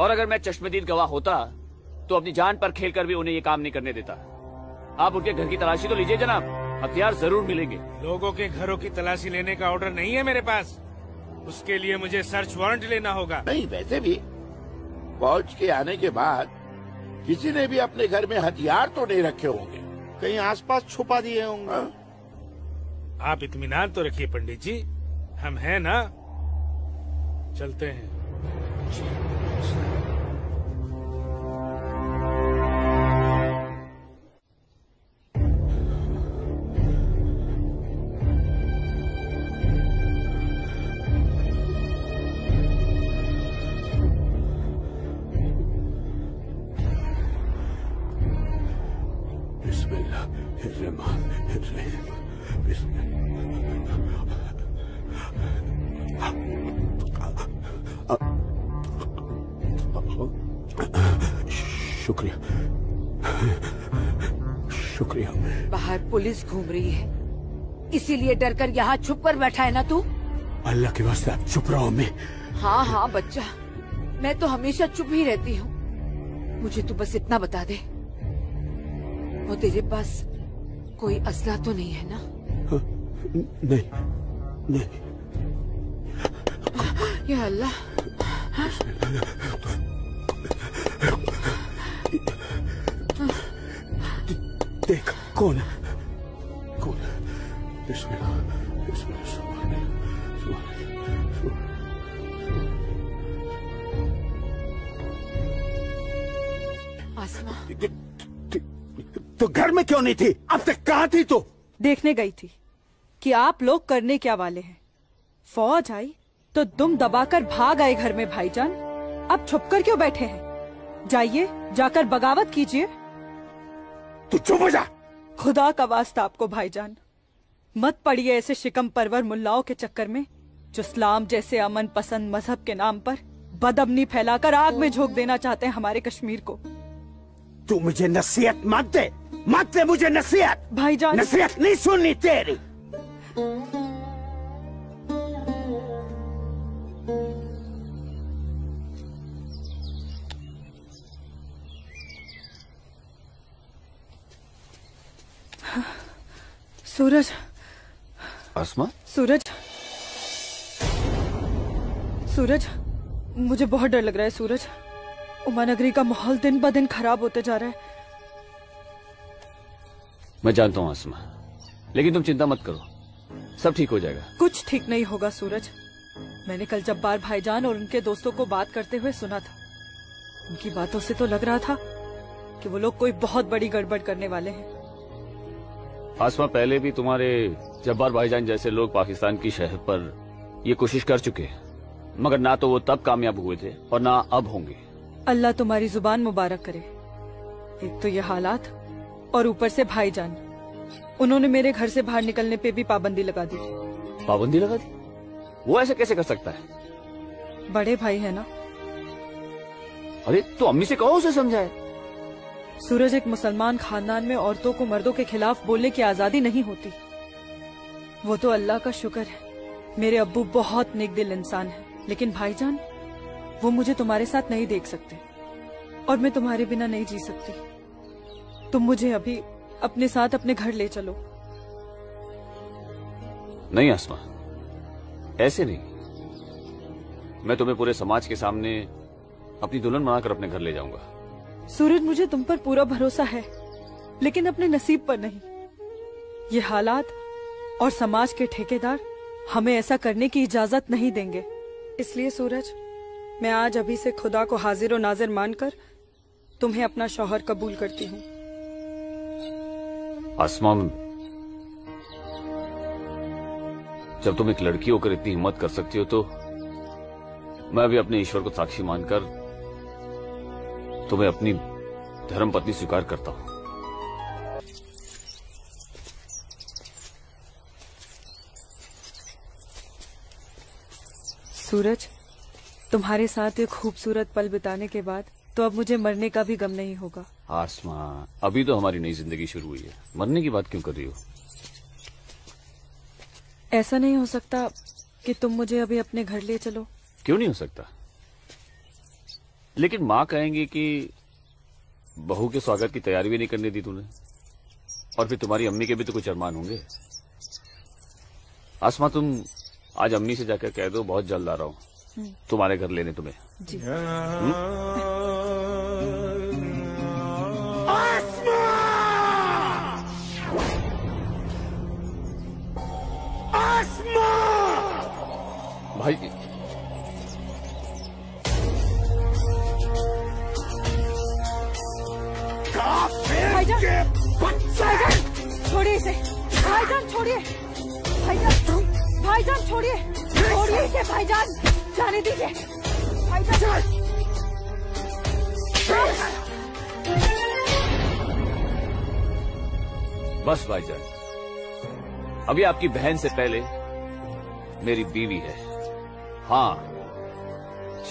और अगर मैं चश्मदीद गवाह होता तो अपनी जान पर खेलकर भी उन्हें ये काम नहीं करने देता। आप उनके घर की तलाशी तो लीजिए जनाब, हथियार जरूर मिलेंगे। लोगों के घरों की तलाशी लेने का ऑर्डर नहीं है मेरे पास। उसके लिए मुझे सर्च वारंट लेना होगा। नहीं, वैसे भी फौज के आने के बाद किसी ने भी अपने घर में हथियार तो नहीं रखे होंगे, कहीं आसपास छुपा दिए होंगे। आप इत्मीनान तो रखिए पंडित जी, हम हैं ना। चलते हैं। शुक्रिया शुक्रिया। बाहर पुलिस घूम रही है, इसीलिए डर कर यहाँ छुप कर बैठा है ना तू? अल्लाह के वास्ते आप चुप रहो। मैं हाँ हाँ बच्चा, मैं तो हमेशा चुप ही रहती हूँ। मुझे तू बस इतना बता दे, वो तेरे पास कोई असला तो नहीं है ना? नहीं नहीं। या अल्लाह। देख कौन है, कौन है? बिस्मिल्लाह बिस्मिल्लाह। आसमा, तो घर में क्यों नहीं थी? अब तक कहाँ थी तू? देखने गई थी कि आप लोग करने क्या वाले हैं। फौज आई तो दुम दबाकर भाग आए घर में भाईजान। अब छुपकर क्यों बैठे हैं? जाइए, जाकर बगावत कीजिए। तू चुप हो जा। खुदा का वास्ता आपको भाईजान, मत पड़िए ऐसे शिकम परवर मुल्लाओं के चक्कर में, जो इस्लाम जैसे अमन पसंद मजहब के नाम पर बदअमनी फैलाकर आग में झोंक देना चाहते हैं हमारे कश्मीर को। तू मुझे नसीहत मत दे मुझे नसीहत। भाईजान, नसीहत नहीं सुननी तेरी। सूरज। आसमा। सूरज, सूरज, मुझे बहुत डर लग रहा है सूरज। उमानगरी का माहौल दिन ब दिन खराब होते जा रहा है। मैं जानता हूँ आसमा, लेकिन तुम चिंता मत करो, सब ठीक हो जाएगा। कुछ ठीक नहीं होगा सूरज। मैंने कल जब्बार भाईजान और उनके दोस्तों को बात करते हुए सुना था। उनकी बातों से तो लग रहा था कि वो लोग कोई बहुत बड़ी गड़बड़ करने वाले हैं। आसमा, पहले भी तुम्हारे जब्बार भाईजान जैसे लोग पाकिस्तान की शहर पर ये कोशिश कर चुके हैं, मगर ना तो वो तब कामयाब हुए थे और ना अब होंगे। अल्लाह तुम्हारी जुबान मुबारक करे। एक तो ये हालात और ऊपर से भाईजान, उन्होंने मेरे घर से बाहर निकलने पे भी पाबंदी लगा दी। पाबंदी लगा दी? वो ऐसे कैसे कर सकता है? बड़े भाई है ना। अरे तो अम्मी से कहो, उसे समझाए। सूरज, एक मुसलमान खानदान में औरतों को मर्दों के खिलाफ बोलने की आजादी नहीं होती। वो तो अल्लाह का शुक्र है, मेरे अब्बू बहुत नेक दिल इंसान है। लेकिन भाईजान, वो मुझे तुम्हारे साथ नहीं देख सकते और मैं तुम्हारे बिना नहीं जी सकती। तुम मुझे अभी अपने साथ अपने घर ले चलो। नहीं आसमा, ऐसे नहीं। मैं तुम्हें पूरे समाज के सामने अपनी दुल्हन बनाकर अपने घर ले जाऊंगा। सूरज, मुझे तुम पर पूरा भरोसा है, लेकिन अपने नसीब पर नहीं। ये हालात और समाज के ठेकेदार हमें ऐसा करने की इजाजत नहीं देंगे। इसलिए सूरज, मैं आज अभी से खुदा को हाजिर और नाजिर मानकर तुम्हें अपना शौहर कबूल करती हूँ। आसमा, जब तुम एक लड़की होकर इतनी हिम्मत कर सकती हो, तो मैं भी अपने ईश्वर को साक्षी मानकर तुम्हें अपनी धर्मपत्नी स्वीकार करता हूं। सूरज, तुम्हारे साथ एक खूबसूरत पल बिताने के बाद तो अब मुझे मरने का भी गम नहीं होगा। आसमा, अभी तो हमारी नई जिंदगी शुरू हुई है, मरने की बात क्यों कर रही हो? ऐसा नहीं हो सकता कि तुम मुझे अभी अपने घर ले चलो? क्यों नहीं हो सकता? लेकिन माँ कहेंगी कि बहू के स्वागत की तैयारी भी नहीं करने दी तूने, और फिर तुम्हारी अम्मी के भी तो कुछ अरमान होंगे। आसमा, तुम आज अम्मी से जाकर कह दो बहुत जल्द आ रहा हूँ तुम्हारे घर लेने तुम्हें। जी। भाई, भाईजान, छोड़िए इसे। भाईजान छोड़िए, भाईजान छोड़िए, छोड़िए इसे भाईजान, जाने दीजिए भाईजान। बस भाईजान, अभी आपकी बहन से पहले मेरी बीवी है। हाँ,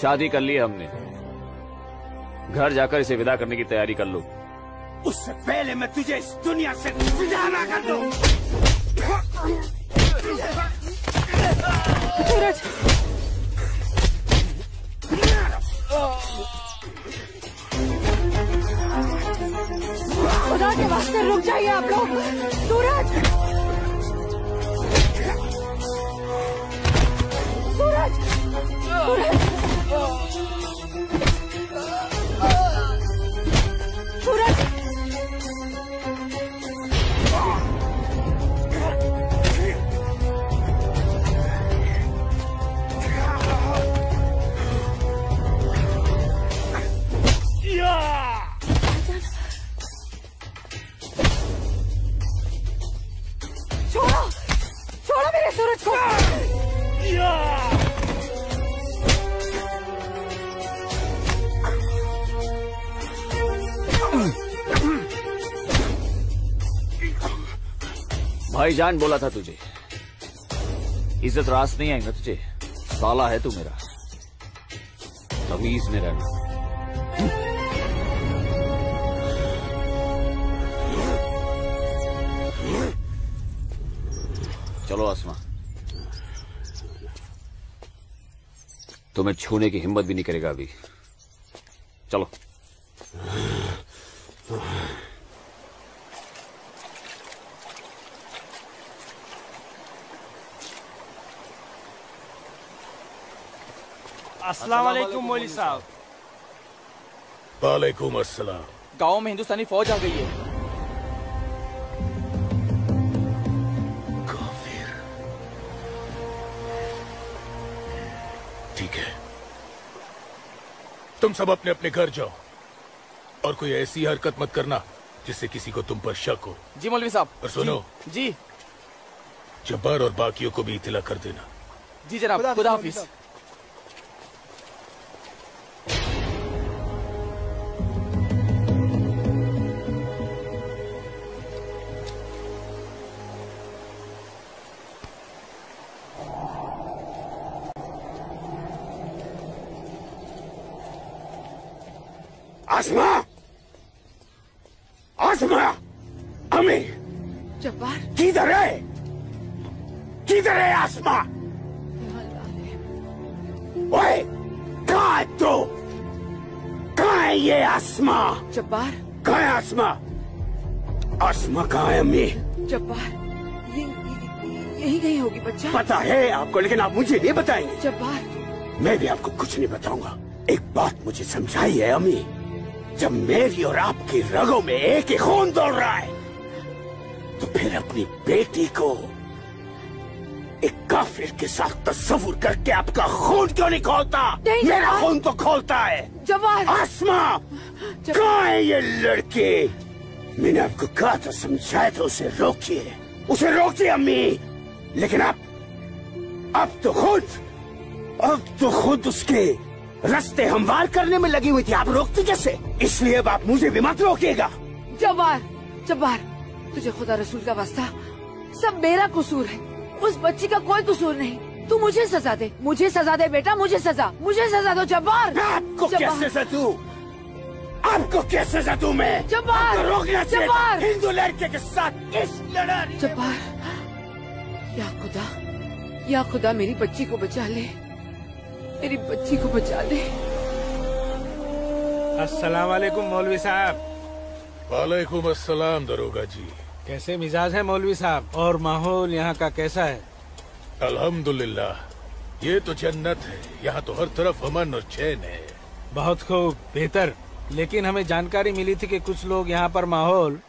शादी कर ली है हमने। घर जाकर इसे विदा करने की तैयारी कर लो। उससे पहले मैं तुझे इस दुनिया से विदा ना कर दूं। सूरज, खुदा के वास्ते रुक जाइए आप लोग। सूरज, सूरज, सूरज, छोड़ो, छोड़ो मेरे सूरज को। भाईजान बोला था तुझे, इज्जत रास नहीं आई ना तुझे। साला है तू मेरा, तमीज में रहना। चलो आसमा, तुम्हें छूने की हिम्मत भी नहीं करेगा अभी। चलो। अस्सलाम वालेकुम मौलवी साहब। वालेकुम अस्सलाम। गांव में हिंदुस्तानी फौज आ गई है। ठीक है, तुम सब अपने अपने घर जाओ और कोई ऐसी हरकत मत करना जिससे किसी को तुम पर शक हो। जी मौलवी साहब। और सुनो जी जब्बार और बाकियों को भी इत्तला कर देना। जी जनाब, खुदा हाफिज। आसमा, आसमा, अम्मी, जब्बार किधर है? किधर है आसमा? ओए, कहाँ है तू? कहाँ है ये आसमा? जब्बार कहाँ है आसमा? आसमा कहाँ है अम्मी? जब्बार यही कहीं होगी बच्चा। पता है आपको, लेकिन आप मुझे नहीं बताएंगे। जब्बार मैं भी आपको कुछ नहीं बताऊंगा। एक बात मुझे समझाई है अम्मी, जब मेरी और आपकी रगों में एक ही खून दौड़ रहा है तो फिर अपनी बेटी को एक काफिर के साथ तस्वुर करके आपका खून क्यों नहीं खोलता? मेरा खून तो खोलता है। जब्बार, आसमा, कहाँ है ये लड़की? मैंने आपको कहा था, समझाया था, उसे रोकिए, उसे रोकिए अम्मी। लेकिन अब तो खुद उसके रास्ते हमवार करने में लगी हुई थी। आप रोकती कैसे? इसलिए अब आप मुझे भी मत रोकिएगा। जब्बार, जब्बार, तुझे खुदा रसूल का वास्ता, सब मेरा कसूर है, उस बच्ची का कोई कसूर नहीं। तू मुझे सजा दे, मुझे सजा दे बेटा, मुझे सजा दो जब्बार। आपको क्या सजा दूं? आपको क्या सजा दूं मैं? जब्बार, आपको रोकना चाहिए था जब्बार, हिंदू लड़के के साथ इस लड़ाई। जब्बार, या खुदा मेरी बच्ची को बचा ले, मेरी बच्ची को बचा ले। अस्सलाम वालेकुम मौलवी साहब। वालेकुम अस्सलाम दरोगा जी। कैसे मिजाज है मौलवी साहब? और माहौल यहाँ का कैसा है? अल्हम्दुलिल्लाह, ये तो जन्नत है। यहाँ तो हर तरफ अमन और चैन है। बहुत खूब, बेहतर। लेकिन हमें जानकारी मिली थी कि कुछ लोग यहाँ पर माहौल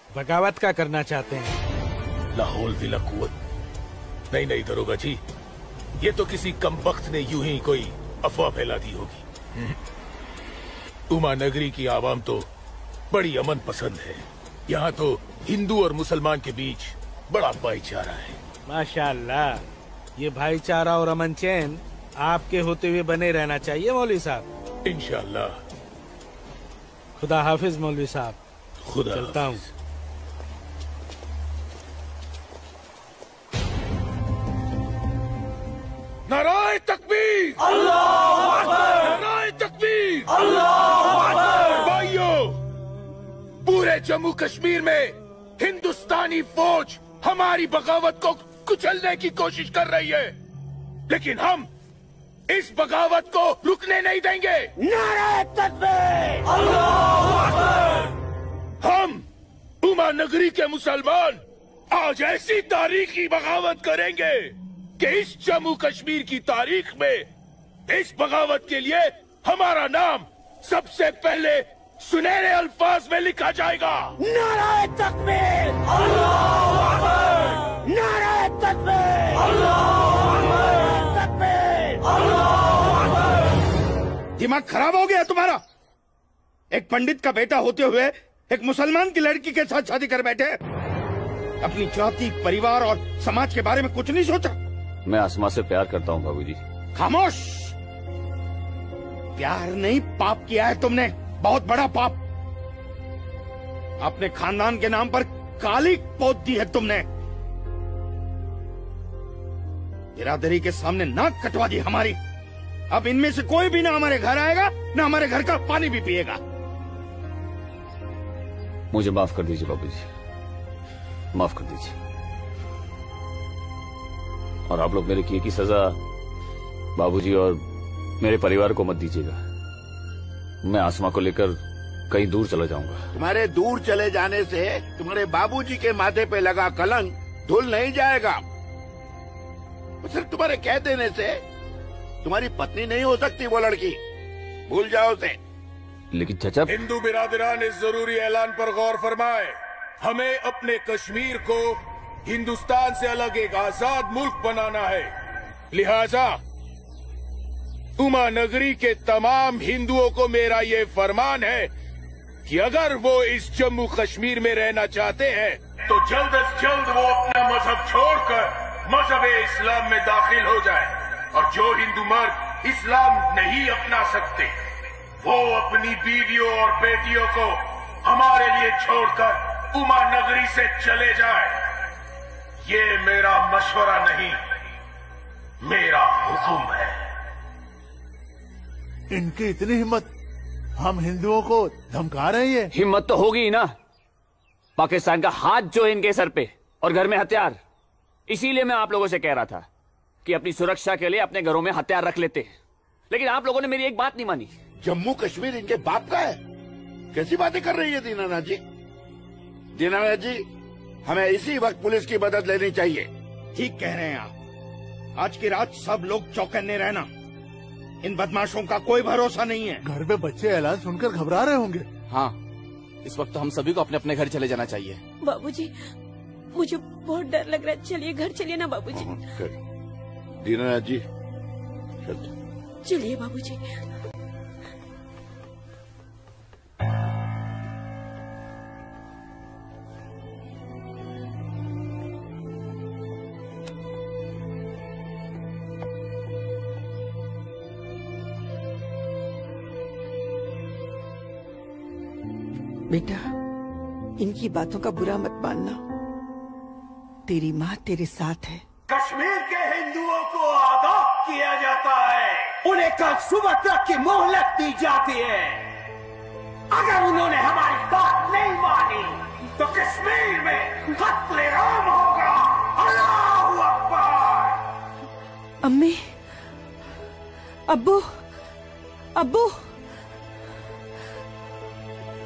बगावत का करना चाहते हैं। लाहौल विला कुव्वत। नहीं दरोगा जी, ये तो किसी कमबख्त ने यूं ही कोई अफवाह फैला दी होगी। उमा नगरी की आवाम तो बड़ी अमन पसंद है। यहाँ तो हिंदू और मुसलमान के बीच बड़ा भाईचारा है। माशाअल्लाह, ये भाईचारा और अमन चैन आपके होते हुए बने रहना चाहिए मौलवी साहब। इंशाअल्लाह। खुदा हाफिज मौलवी साहब। खुदा चलता हूँ। नाराए तकबीर, अल्लाहू अकबर, नाराए तकबीर, अल्लाहू अकबर। भाइयों, पूरे जम्मू कश्मीर में हिंदुस्तानी फौज हमारी बगावत को कुचलने की कोशिश कर रही है, लेकिन हम इस बगावत को रुकने नहीं देंगे। नाराए तकबीर, अल्लाहू अकबर। हम उमा नगरी के मुसलमान आज ऐसी तारीखी बगावत करेंगे कि इस जम्मू कश्मीर की तारीख में इस बगावत के लिए हमारा नाम सबसे पहले सुनहरे अल्फाज में लिखा जाएगा। नाराए तकबीर, अल्लाहू अकबर। नाराए तकबीर, अल्लाहू अकबर। तकबीर, अल्लाहू अकबर। दिमाग खराब हो गया तुम्हारा? एक पंडित का बेटा होते हुए एक मुसलमान की लड़की के साथ शादी कर बैठे। अपनी जाति, परिवार और समाज के बारे में कुछ नहीं सोचा। मैं आसमा से प्यार करता हूँ बाबूजी। खामोश। प्यार नहीं, पाप किया है तुमने, बहुत बड़ा पाप। अपने खानदान के नाम पर काली पोत दी है तुमने। बिरादरी के सामने नाक कटवा दी हमारी। अब इनमें से कोई भी ना हमारे घर आएगा, ना हमारे घर का पानी भी पिएगा। मुझे माफ कर दीजिए बाबूजी, माफ कर दीजिए। और आप लोग मेरे किए की सजा बाबूजी और मेरे परिवार को मत दीजिएगा। मैं आसमा को लेकर कहीं दूर चला जाऊंगा। तुम्हारे दूर चले जाने से तुम्हारे बाबूजी के माथे पे लगा कलंक धुल नहीं जाएगा। सिर्फ तुम्हारे कह देने से तुम्हारी पत्नी नहीं हो सकती वो लड़की, भूल जाओ उसे। लेकिन चाचा, हिंदू बिरादरान इस जरूरी ऐलान पर गौर फरमाए। हमें अपने कश्मीर को हिंदुस्तान से अलग एक आजाद मुल्क बनाना है। लिहाजा उमा नगरी के तमाम हिंदुओं को मेरा ये फरमान है कि अगर वो इस जम्मू कश्मीर में रहना चाहते हैं तो जल्द से जल्द वो अपना मजहब छोड़कर मजहब इस्लाम में दाखिल हो जाए। और जो हिंदू मर्द इस्लाम नहीं अपना सकते वो अपनी बीवियों और बेटियों को हमारे लिए छोड़कर उमा नगरी से चले जाए। ये मेरा मशवरा नहीं, मेरा हुक्म है। इनकी इतनी हिम्मत, हम हिंदुओं को धमका रहे हैं। हिम्मत तो होगी ही ना। पाकिस्तान का हाथ जो है इनके सर पे और घर में हथियार। इसीलिए मैं आप लोगों से कह रहा था कि अपनी सुरक्षा के लिए अपने घरों में हथियार रख लेते हैं, लेकिन आप लोगों ने मेरी एक बात नहीं मानी। जम्मू कश्मीर इनके बाप का है? कैसी बातें कर रही है दीनानाथ जी? दीनानाथ जी, हमें इसी वक्त पुलिस की मदद लेनी चाहिए। ठीक कह रहे हैं आप। आज की रात सब लोग चौकन्ने रहना। इन बदमाशों का कोई भरोसा नहीं है। घर में बच्चे ऐलान सुनकर घबरा रहे होंगे। हाँ, इस वक्त तो हम सभी को अपने अपने घर चले जाना चाहिए। बाबूजी, मुझे बहुत डर लग रहा है। चलिए घर चलिए ना बाबूजी। दीनानाथ जी, चलिए बाबूजी। बेटा, इनकी बातों का बुरा मत मानना। तेरी माँ तेरे साथ है। कश्मीर के हिंदुओं को आगाह किया जाता है। उन्हें कल सुबह तक की मोहलत दी जाती है। अगर उन्होंने हमारी बात नहीं मानी तो कश्मीर में कत्ले-आम होगा। अल्लाहू अकबर। अम्मी, अब्बू, अब्बू,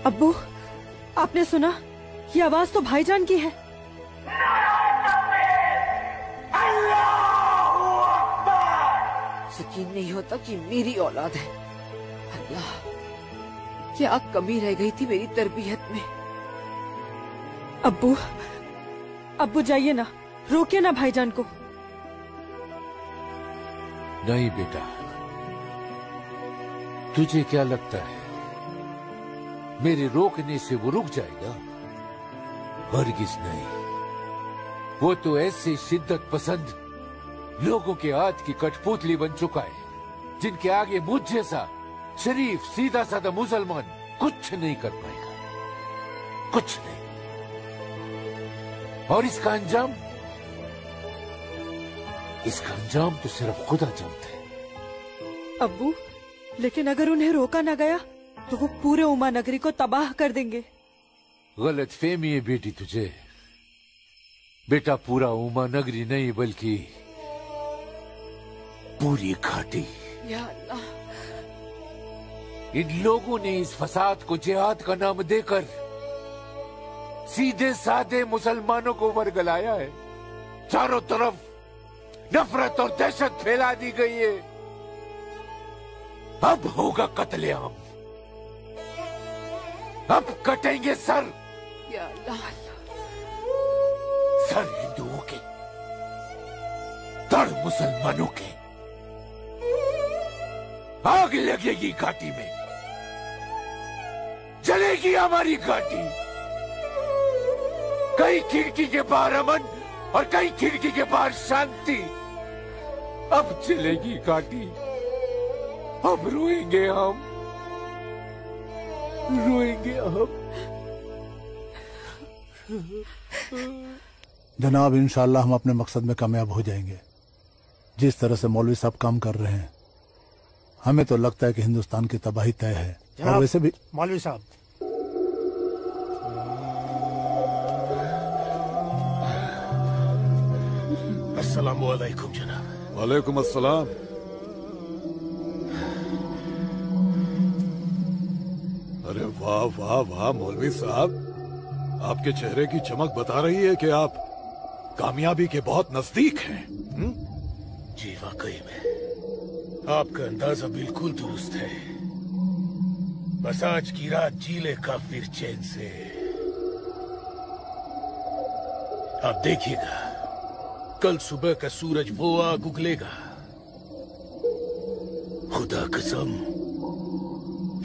अब्बू, आपने सुना? ये आवाज तो भाईजान की है। यकीन नहीं होता कि मेरी औलाद है। अल्लाह, क्या कमी रह गई थी मेरी तरबियत में। अब्बू, अब्बू जाइए ना, रोकिए ना भाईजान को। नहीं बेटा, तुझे क्या लगता है मेरे रोकने से वो रुक जाएगा? हरगिज नहीं। वो तो ऐसे शिद्दत पसंद लोगों के हाथ की कठपुतली बन चुका है जिनके आगे मुझ जैसा शरीफ सीधा साधा मुसलमान कुछ नहीं कर पाएगा, कुछ नहीं। और इसका अंजाम तो सिर्फ खुदा जानता है। अब्बू, लेकिन अगर उन्हें रोका न गया तो वो पूरे उमा नगरी को तबाह कर देंगे। गलत फहमी है बेटी तुझे। बेटा, पूरा उमा नगरी नहीं बल्कि पूरी घाटी। या अल्लाह, इन लोगों ने इस फसाद को जिहाद का नाम देकर सीधे साधे मुसलमानों को वर्गलाया है। चारों तरफ नफरत और दहशत फैला दी गई है। अब होगा कत्लेआम, अब कटेंगे सर। या अल्लाह, सर हिंदुओं के, धड़ मुसलमानों के। आग लगेगी घाटी में, जलेगी हमारी घाटी। कई खिड़की के बाहर अमन और कई खिड़की के बाहर शांति। अब चलेगी घाटी, अब रोएंगे हम, रोएंगे हम। जनाब, इंशाल्लाह हम अपने मकसद में कामयाब हो जाएंगे। जिस तरह से मौलवी साहब काम कर रहे हैं, हमें तो लगता है कि हिंदुस्तान की तबाही तय है। और वैसे भी मौलवी साहब, अस्सलामु अलैकुम जनाब। वालेकुम अस्सलाम। अरे वाह वाह वाह मौलवी साहब, आपके चेहरे की चमक बता रही है कि आप कामयाबी के बहुत नजदीक हैं। जी वाकई में आपका अंदाजा बिल्कुल दुरुस्त है। बस आज की रात जी ले काफिर चैन से। आप देखिएगा, कल सुबह का सूरज वो आग उगलेगा। खुदा कसम,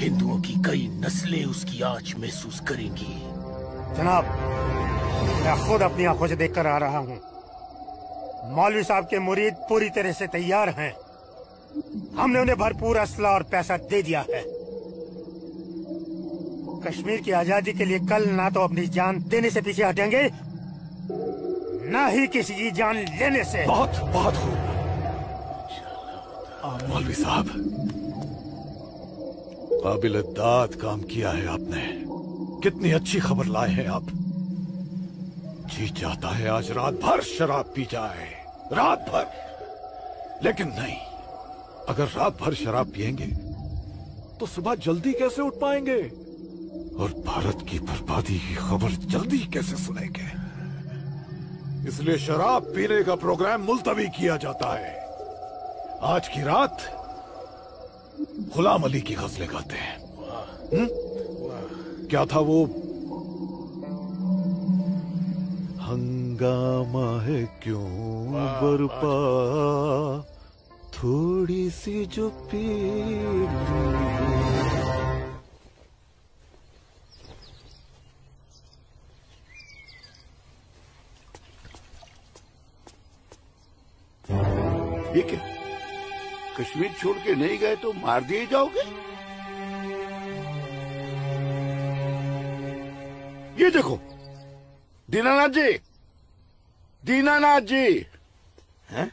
हिंदुओं की कई नस्लें उसकी आंच महसूस करेंगी। जनाब, मैं खुद अपनी आंखों से देखकर आ रहा हूँ। मौलवी साहब के मुरीद पूरी तरह से तैयार हैं। हमने उन्हें भरपूर असला और पैसा दे दिया है। कश्मीर की आजादी के लिए कल ना तो अपनी जान देने से पीछे हटेंगे, ना ही किसी की जान लेने से। बहुत बहुत खूब मौलवी साहब, काबिल दाद काम किया है आपने। कितनी अच्छी खबर लाए हैं आप। जी चाहता है आज रात भर शराब पी जाए, रात भर। लेकिन नहीं, अगर रात भर शराब पिएंगे तो सुबह जल्दी कैसे उठ पाएंगे और भारत की बर्बादी की खबर जल्दी कैसे सुनेंगे। इसलिए शराब पीने का प्रोग्राम मुलतवी किया जाता है। आज की रात गुलाम अली की गजलें गाते हैं। क्या था वो? हंगामा है क्यों बरपा, थोड़ी सी जो पीर। ये क्या? कश्मीर छोड़ के नहीं गए तो मार दिए जाओगे? ये देखो, दीनानाथ जी, दीनानाथ जी। हैं?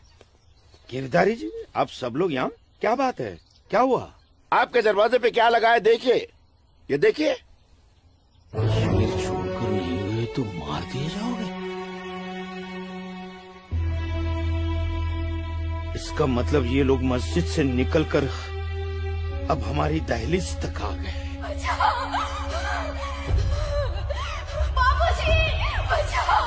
गिरधारी जी, आप सब लोग यहाँ? क्या बात है, क्या हुआ? आपके दरवाजे पे क्या लगा है देखिए, ये देखिए। कश्मीर छोड़कर नहीं गए तो मार दिए जाओगे? इसका मतलब ये लोग मस्जिद से निकलकर अब हमारी दहलीज तक आ गए। बाबूजी, बचाओ!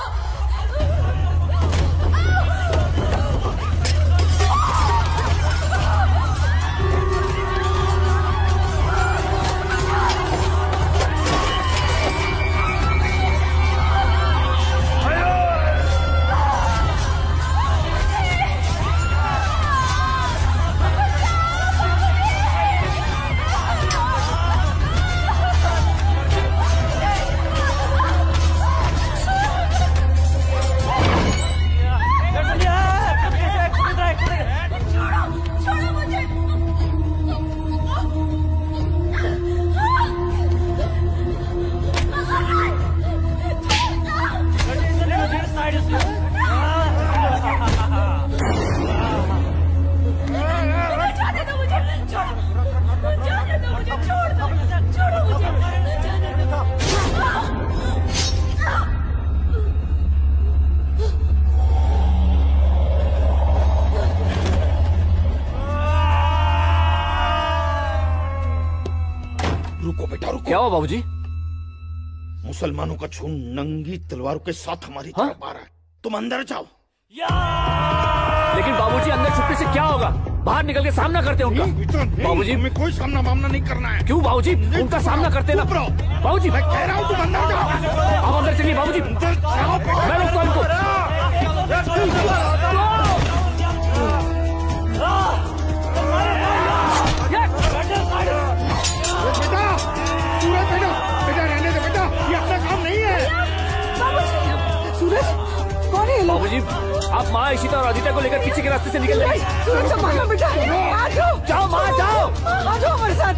रुको बेटा, रुको। क्या हुआ बाबूजी? मुसलमानों का झुंड नंगी तलवारों के साथ हमारी तरफ आ रहा है। तुम अंदर जाओ। लेकिन बाबूजी, अंदर छुपने से क्या होगा? बाहर निकल के सामना करते हैं उनका। बाबूजी, हमें कोई सामना मामला नहीं करना है। क्यों बाबूजी? उनका सामना करते ना। बाबूजी, मैं कह रहा हूँ तुम अंदर जाओ। आप अंदर चलिए बाबूजी। मैं रोकता हूँ उनको। बेटा, सूरज बेटा, बेटा रहने दे बेटा, ये अपना काम नहीं है। सूरज, कौन है? बाबूजी, आप माँ इशिता और आदित्य को लेकर पीछे के रास्ते से निकल जाइए। सूरज, संभालो बेटा, आ जाओ। जाओ माँ, जाओ। आ जाओ हमारे साथ।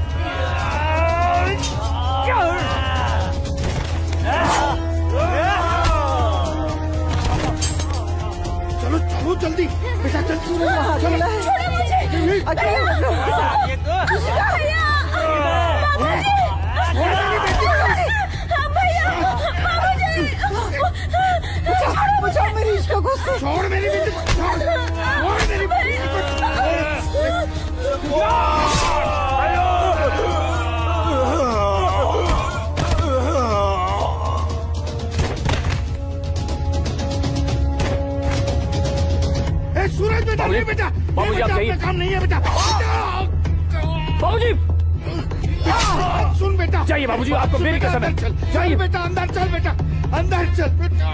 चलो चलो जल्दी, बेटा चल। सूरज, चलो। छोड़ो मुझे। बचाओ मेरी इश्क को। छोड़ मेरी बेटी को, छोड़ मेरी बेटी सूरज बेटा, नहीं बेटा, बाबूजी आप जाइए। काम नहीं है बेटा। बाबूजी सुन बेटा, जाइए बाबूजी, आपको मेरी कसम है। चल बेटा, अंदर चल बेटा, अंदर चल बेटा।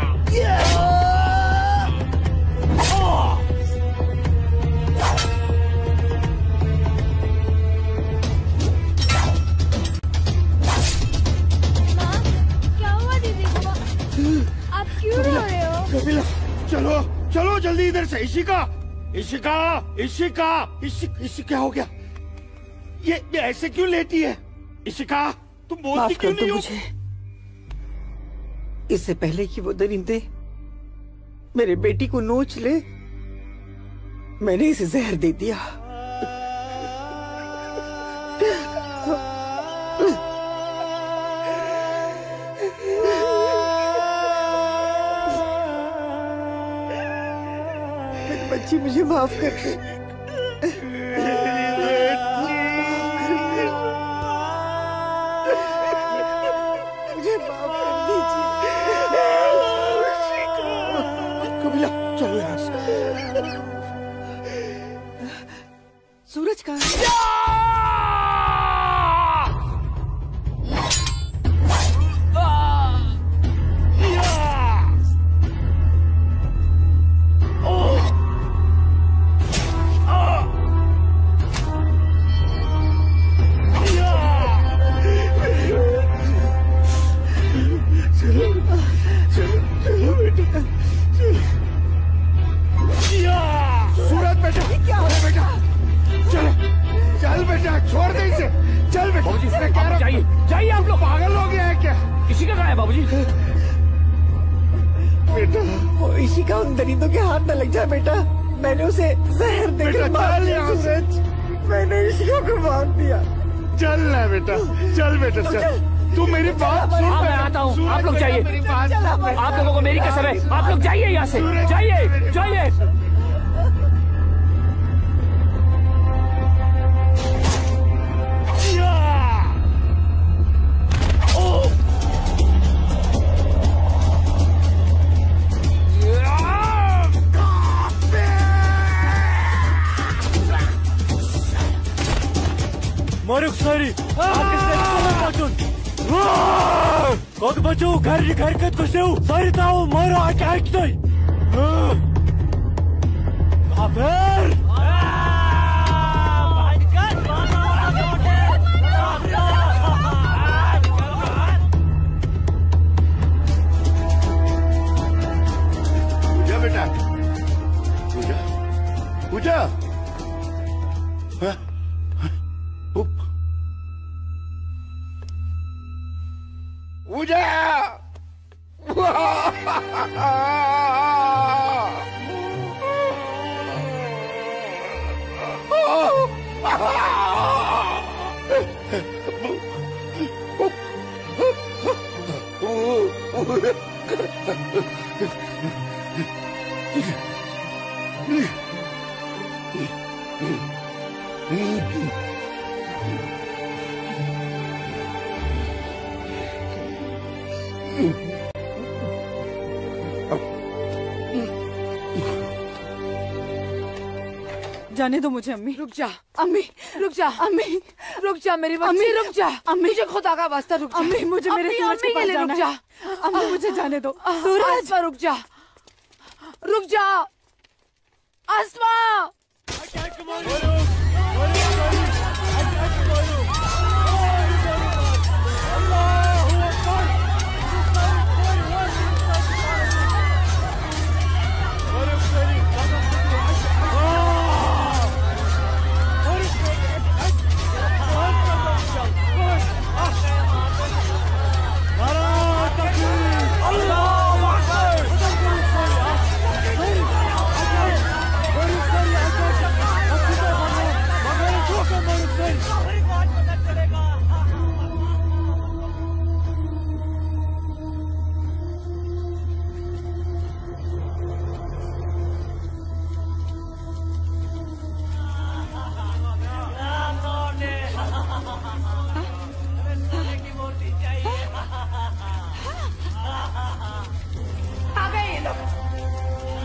क्या हुआ दीदी को? आप क्यों रो रहे हो? कपिला, चलो चलो जल्दी इधर से। इशिका, इशिका, इशिका, क्या हो गया? ये ऐसे क्यों लेटी है? इशिका, तुम बोलती क्यों नहीं हो? मुझे इससे पहले कि वो दरिंदे मेरे बेटी को नोच ले, मैंने इसे जहर दे दिया। मेरी बच्ची, मुझे माफ कर दे। मुझे माफ कर दीजिए। कपिला, चलो यहाँ से। सूरज कहाँ है? सूरज बेटा, क्या हो रहा बेटा? चलो चल बेटा, छोड़ दे इसे। चल बेटा, बाबूजी, मैं कह रहा हूं, जाइए जाइए, आप लोग पागल हो गया है क्या? इसी का कहा है बाबूजी? बेटा, वो इसी का उन दरिंदों के हाथ न लग जाए बेटा। मैंने उसे जहर देकर मार दिया। सूरज, मैंने इशिका को मार दिया। चल ना बेटा, चल बेटा, चल। तू मेरी बात सुन। मैं आता हूँ, आप लोग जाइए। आप लोगों को मेरी कसम है, आप लोग जाइए यहाँ से। जाइए जाइए। मारुक सारी कौन बचो घर घर कुछ सारी ताऊ मारो अटैक नहीं काफिर पूजा बेटा, पूजा, पूजा, पूजा, जाने दो मुझे। अम्मी रुक जा, अम्मी रुक जा, अम्मी रुक जा मेरी बच्ची, रुक जा। अम्मी, मुझे खुदा का वास्ता रुक जा। अम्मी, मुझे मेरे सूरज के पास लिए रुक जाना जा। है। अम्मी, मुझे जाने दो। सूरज, आसमा रुक जा, रुक जा आसमा।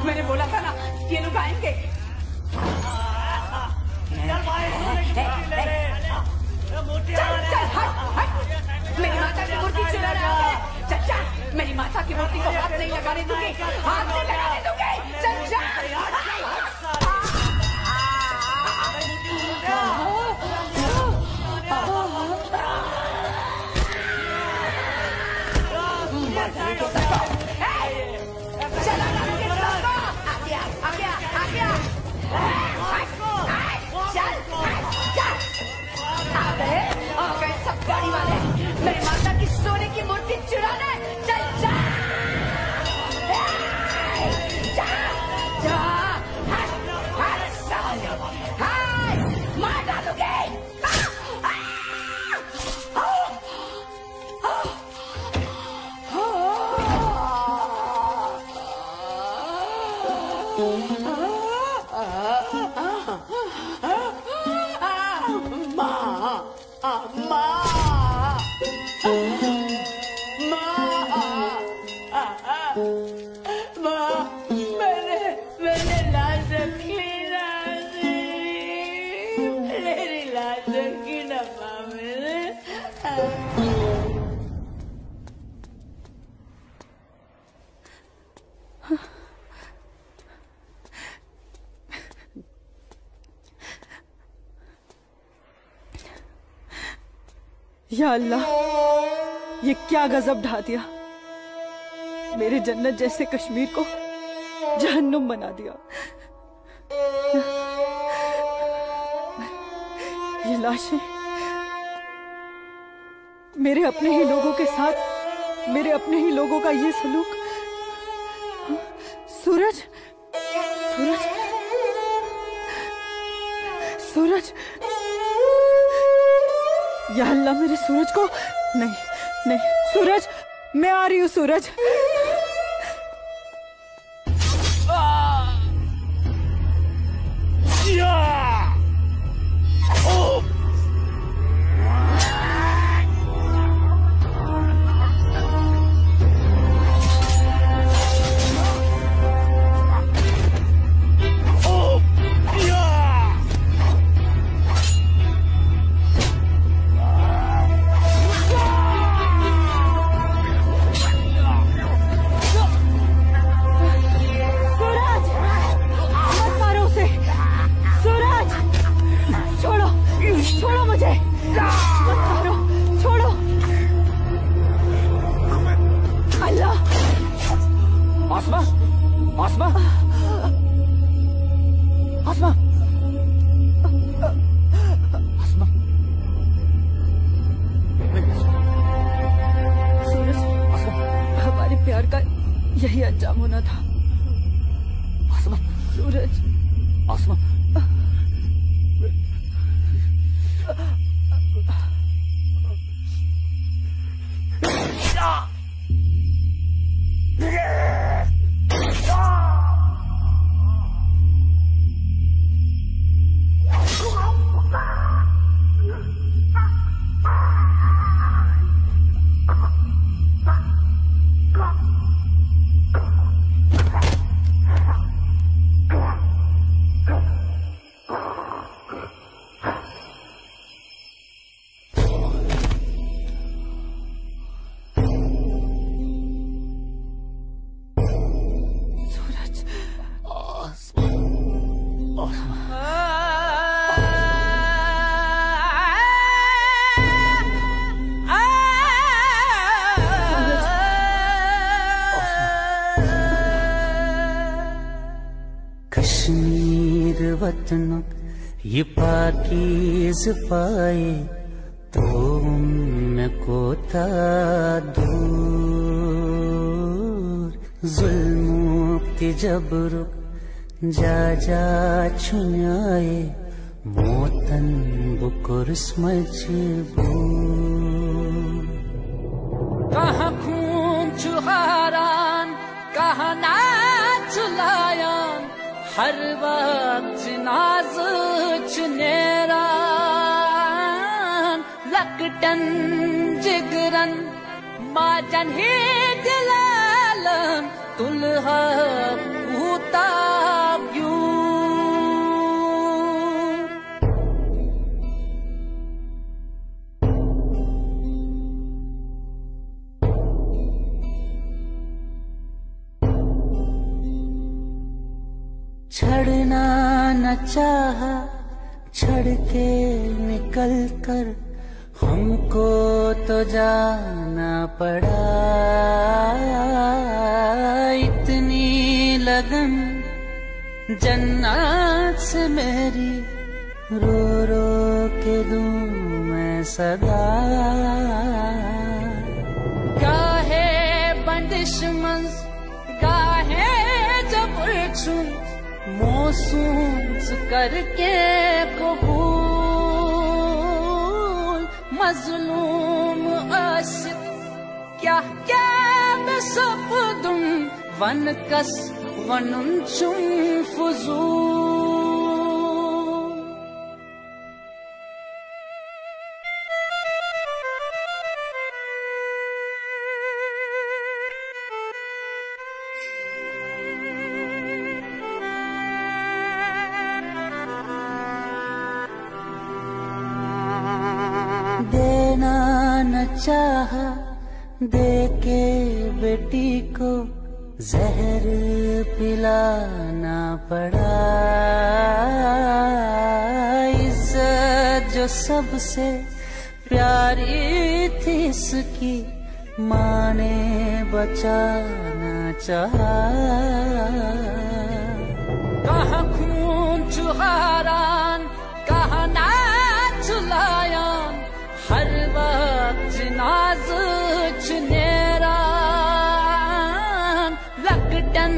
मैंने बोला था ना ये लोग आएंगे। की मूर्ति को हाथ नहीं लगाने दूंगी, हाथ नहीं लगाने दूंगी। चल जा। चला ना मुझे सबको। आ गया, आ गया, आ गया। चल, चल। आ गए सब गाड़ी वाले मेरी माता की सोने की मूर्ति चुराने। चल जा, जा, जा। साले, मार डालूंगी। मैंने लाश रखी ना, मेरी लाश रखी ना माँ मैंने। या अल्लाह, ये क्या गजब ढा दिया। मेरे जन्नत जैसे कश्मीर को जहन्नुम बना दिया। ये लाशें मेरे अपने ही लोगों के साथ, मेरे अपने ही लोगों का ये सलूक। सूरज, सूरज, सूरज, या अल्लाह मेरे सूरज को। नहीं, नहीं सूरज, मैं आ रही हूँ सूरज। यही अंजाम होना था। सूरज, आसमा, कश्मीर वतन ये पाकीज़ पाए तो उनको था दूर जुल्म के जबर जा जा छुनाए मोतन बुकुर्स मजबूर कहाँ खून चुहारान कहाँ नाच लायान हर वक्त नाज चुनेरान लकटन जिगरन माजन ही दिलालन तुलहा पूता छड़ना न चाहा, छड़ के निकल कर हमको तो जाना पड़ा। इतनी लगन जन्नत से मेरी, रो रो के दूं मैं सदा। गाहे बंदिश मंज, गाहे जबर चुन, मौसूम करके कबूल। मजलूम आशिक क्या क्या बेसब्दुम, वन कस वनुन चुम फुजूल। देना न चाहा, दे के बेटी को जहर पिलाना पड़ा। इज्जत जो सबसे प्यारी थी इसकी, माँ ने बचाना चाहा। कहाँ खून चुहारान, कहाँ नाच लायान, हर वक्त नाज चुनेरान। लकटन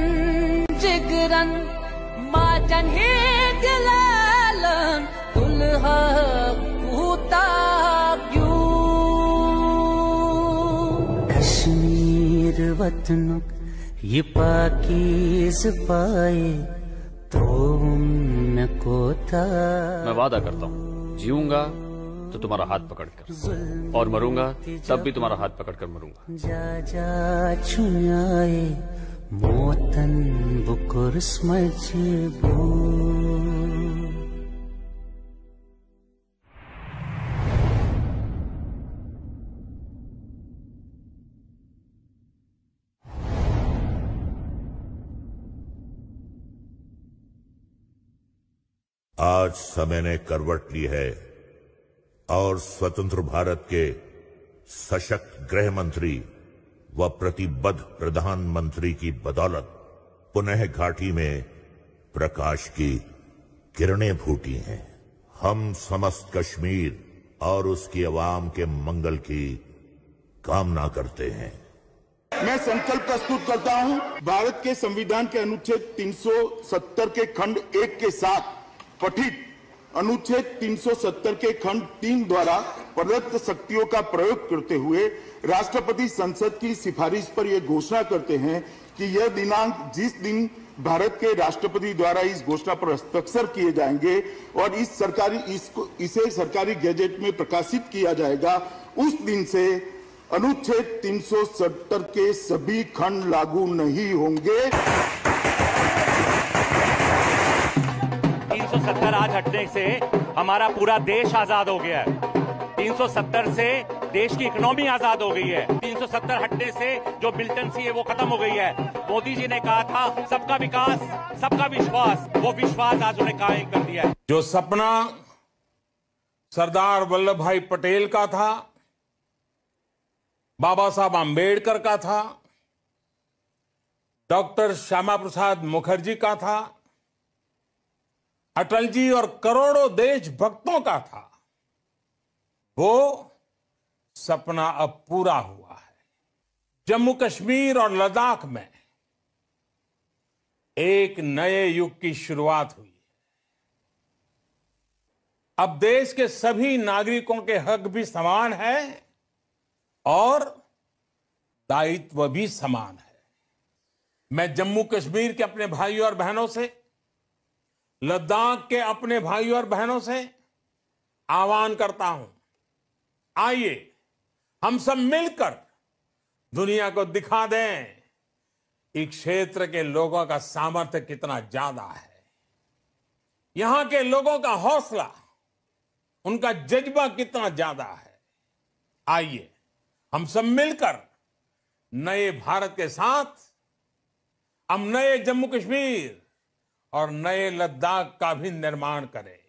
जिगरन माचन ही दिलालन, दुल्हा कूता क्यों। कश्मीर वतनुक ये पाकीज़ पाए, तो उनको था। मैं वादा करता हूँ, जीऊंगा तो तुम्हारा हाथ पकड़कर, और मरूंगा तब भी तुम्हारा हाथ पकड़कर मरूंगा। जा जा छुनाए मोतन बुकुर मजबूर। आज समय ने करवट ली है और स्वतंत्र भारत के सशक्त गृह मंत्री व प्रतिबद्ध प्रधानमंत्री की बदौलत पुनः घाटी में प्रकाश की किरणें फूटी हैं। हम समस्त कश्मीर और उसकी आवाम के मंगल की कामना करते हैं। मैं संकल्प प्रस्तुत करता हूं, भारत के संविधान के अनुच्छेद 370 के खंड 1 के साथ पठित अनुच्छेद 370 के खंड 3 द्वारा प्रदत्त शक्तियों का प्रयोग करते हुए राष्ट्रपति संसद की सिफारिश पर यह घोषणा करते हैं कि यह दिनांक जिस दिन भारत के राष्ट्रपति द्वारा इस घोषणा पर हस्ताक्षर किए जाएंगे और इसे सरकारी गैजेट में प्रकाशित किया जाएगा, उस दिन से अनुच्छेद 370 के सभी खंड लागू नहीं होंगे। 370 आज हटने से हमारा पूरा देश आजाद हो गया है। 370 से देश की इकोनॉमी आजाद हो गई है। 370 हटने से जो मिलिटेंसी है वो खत्म हो गई है। मोदी जी ने कहा था सबका विकास, सबका विश्वास, वो विश्वास आज उन्हें कायम कर दिया है। जो सपना सरदार वल्लभ भाई पटेल का था, बाबा साहब आम्बेडकर का था, डॉक्टर श्यामा प्रसाद मुखर्जी का था, अटल जी और करोड़ों देशभक्तों का था, वो सपना अब पूरा हुआ है। जम्मू कश्मीर और लद्दाख में एक नए युग की शुरुआत हुई। अब देश के सभी नागरिकों के हक भी समान है और दायित्व भी समान है। मैं जम्मू कश्मीर के अपने भाइयों और बहनों से, लद्दाख के अपने भाइयों और बहनों से आह्वान करता हूं, आइए हम सब मिलकर दुनिया को दिखा दें इस क्षेत्र के लोगों का सामर्थ्य कितना ज्यादा है, यहां के लोगों का हौसला, उनका जज्बा कितना ज्यादा है। आइए हम सब मिलकर नए भारत के साथ हम नए जम्मू कश्मीर और नए लद्दाख का भी निर्माण करें।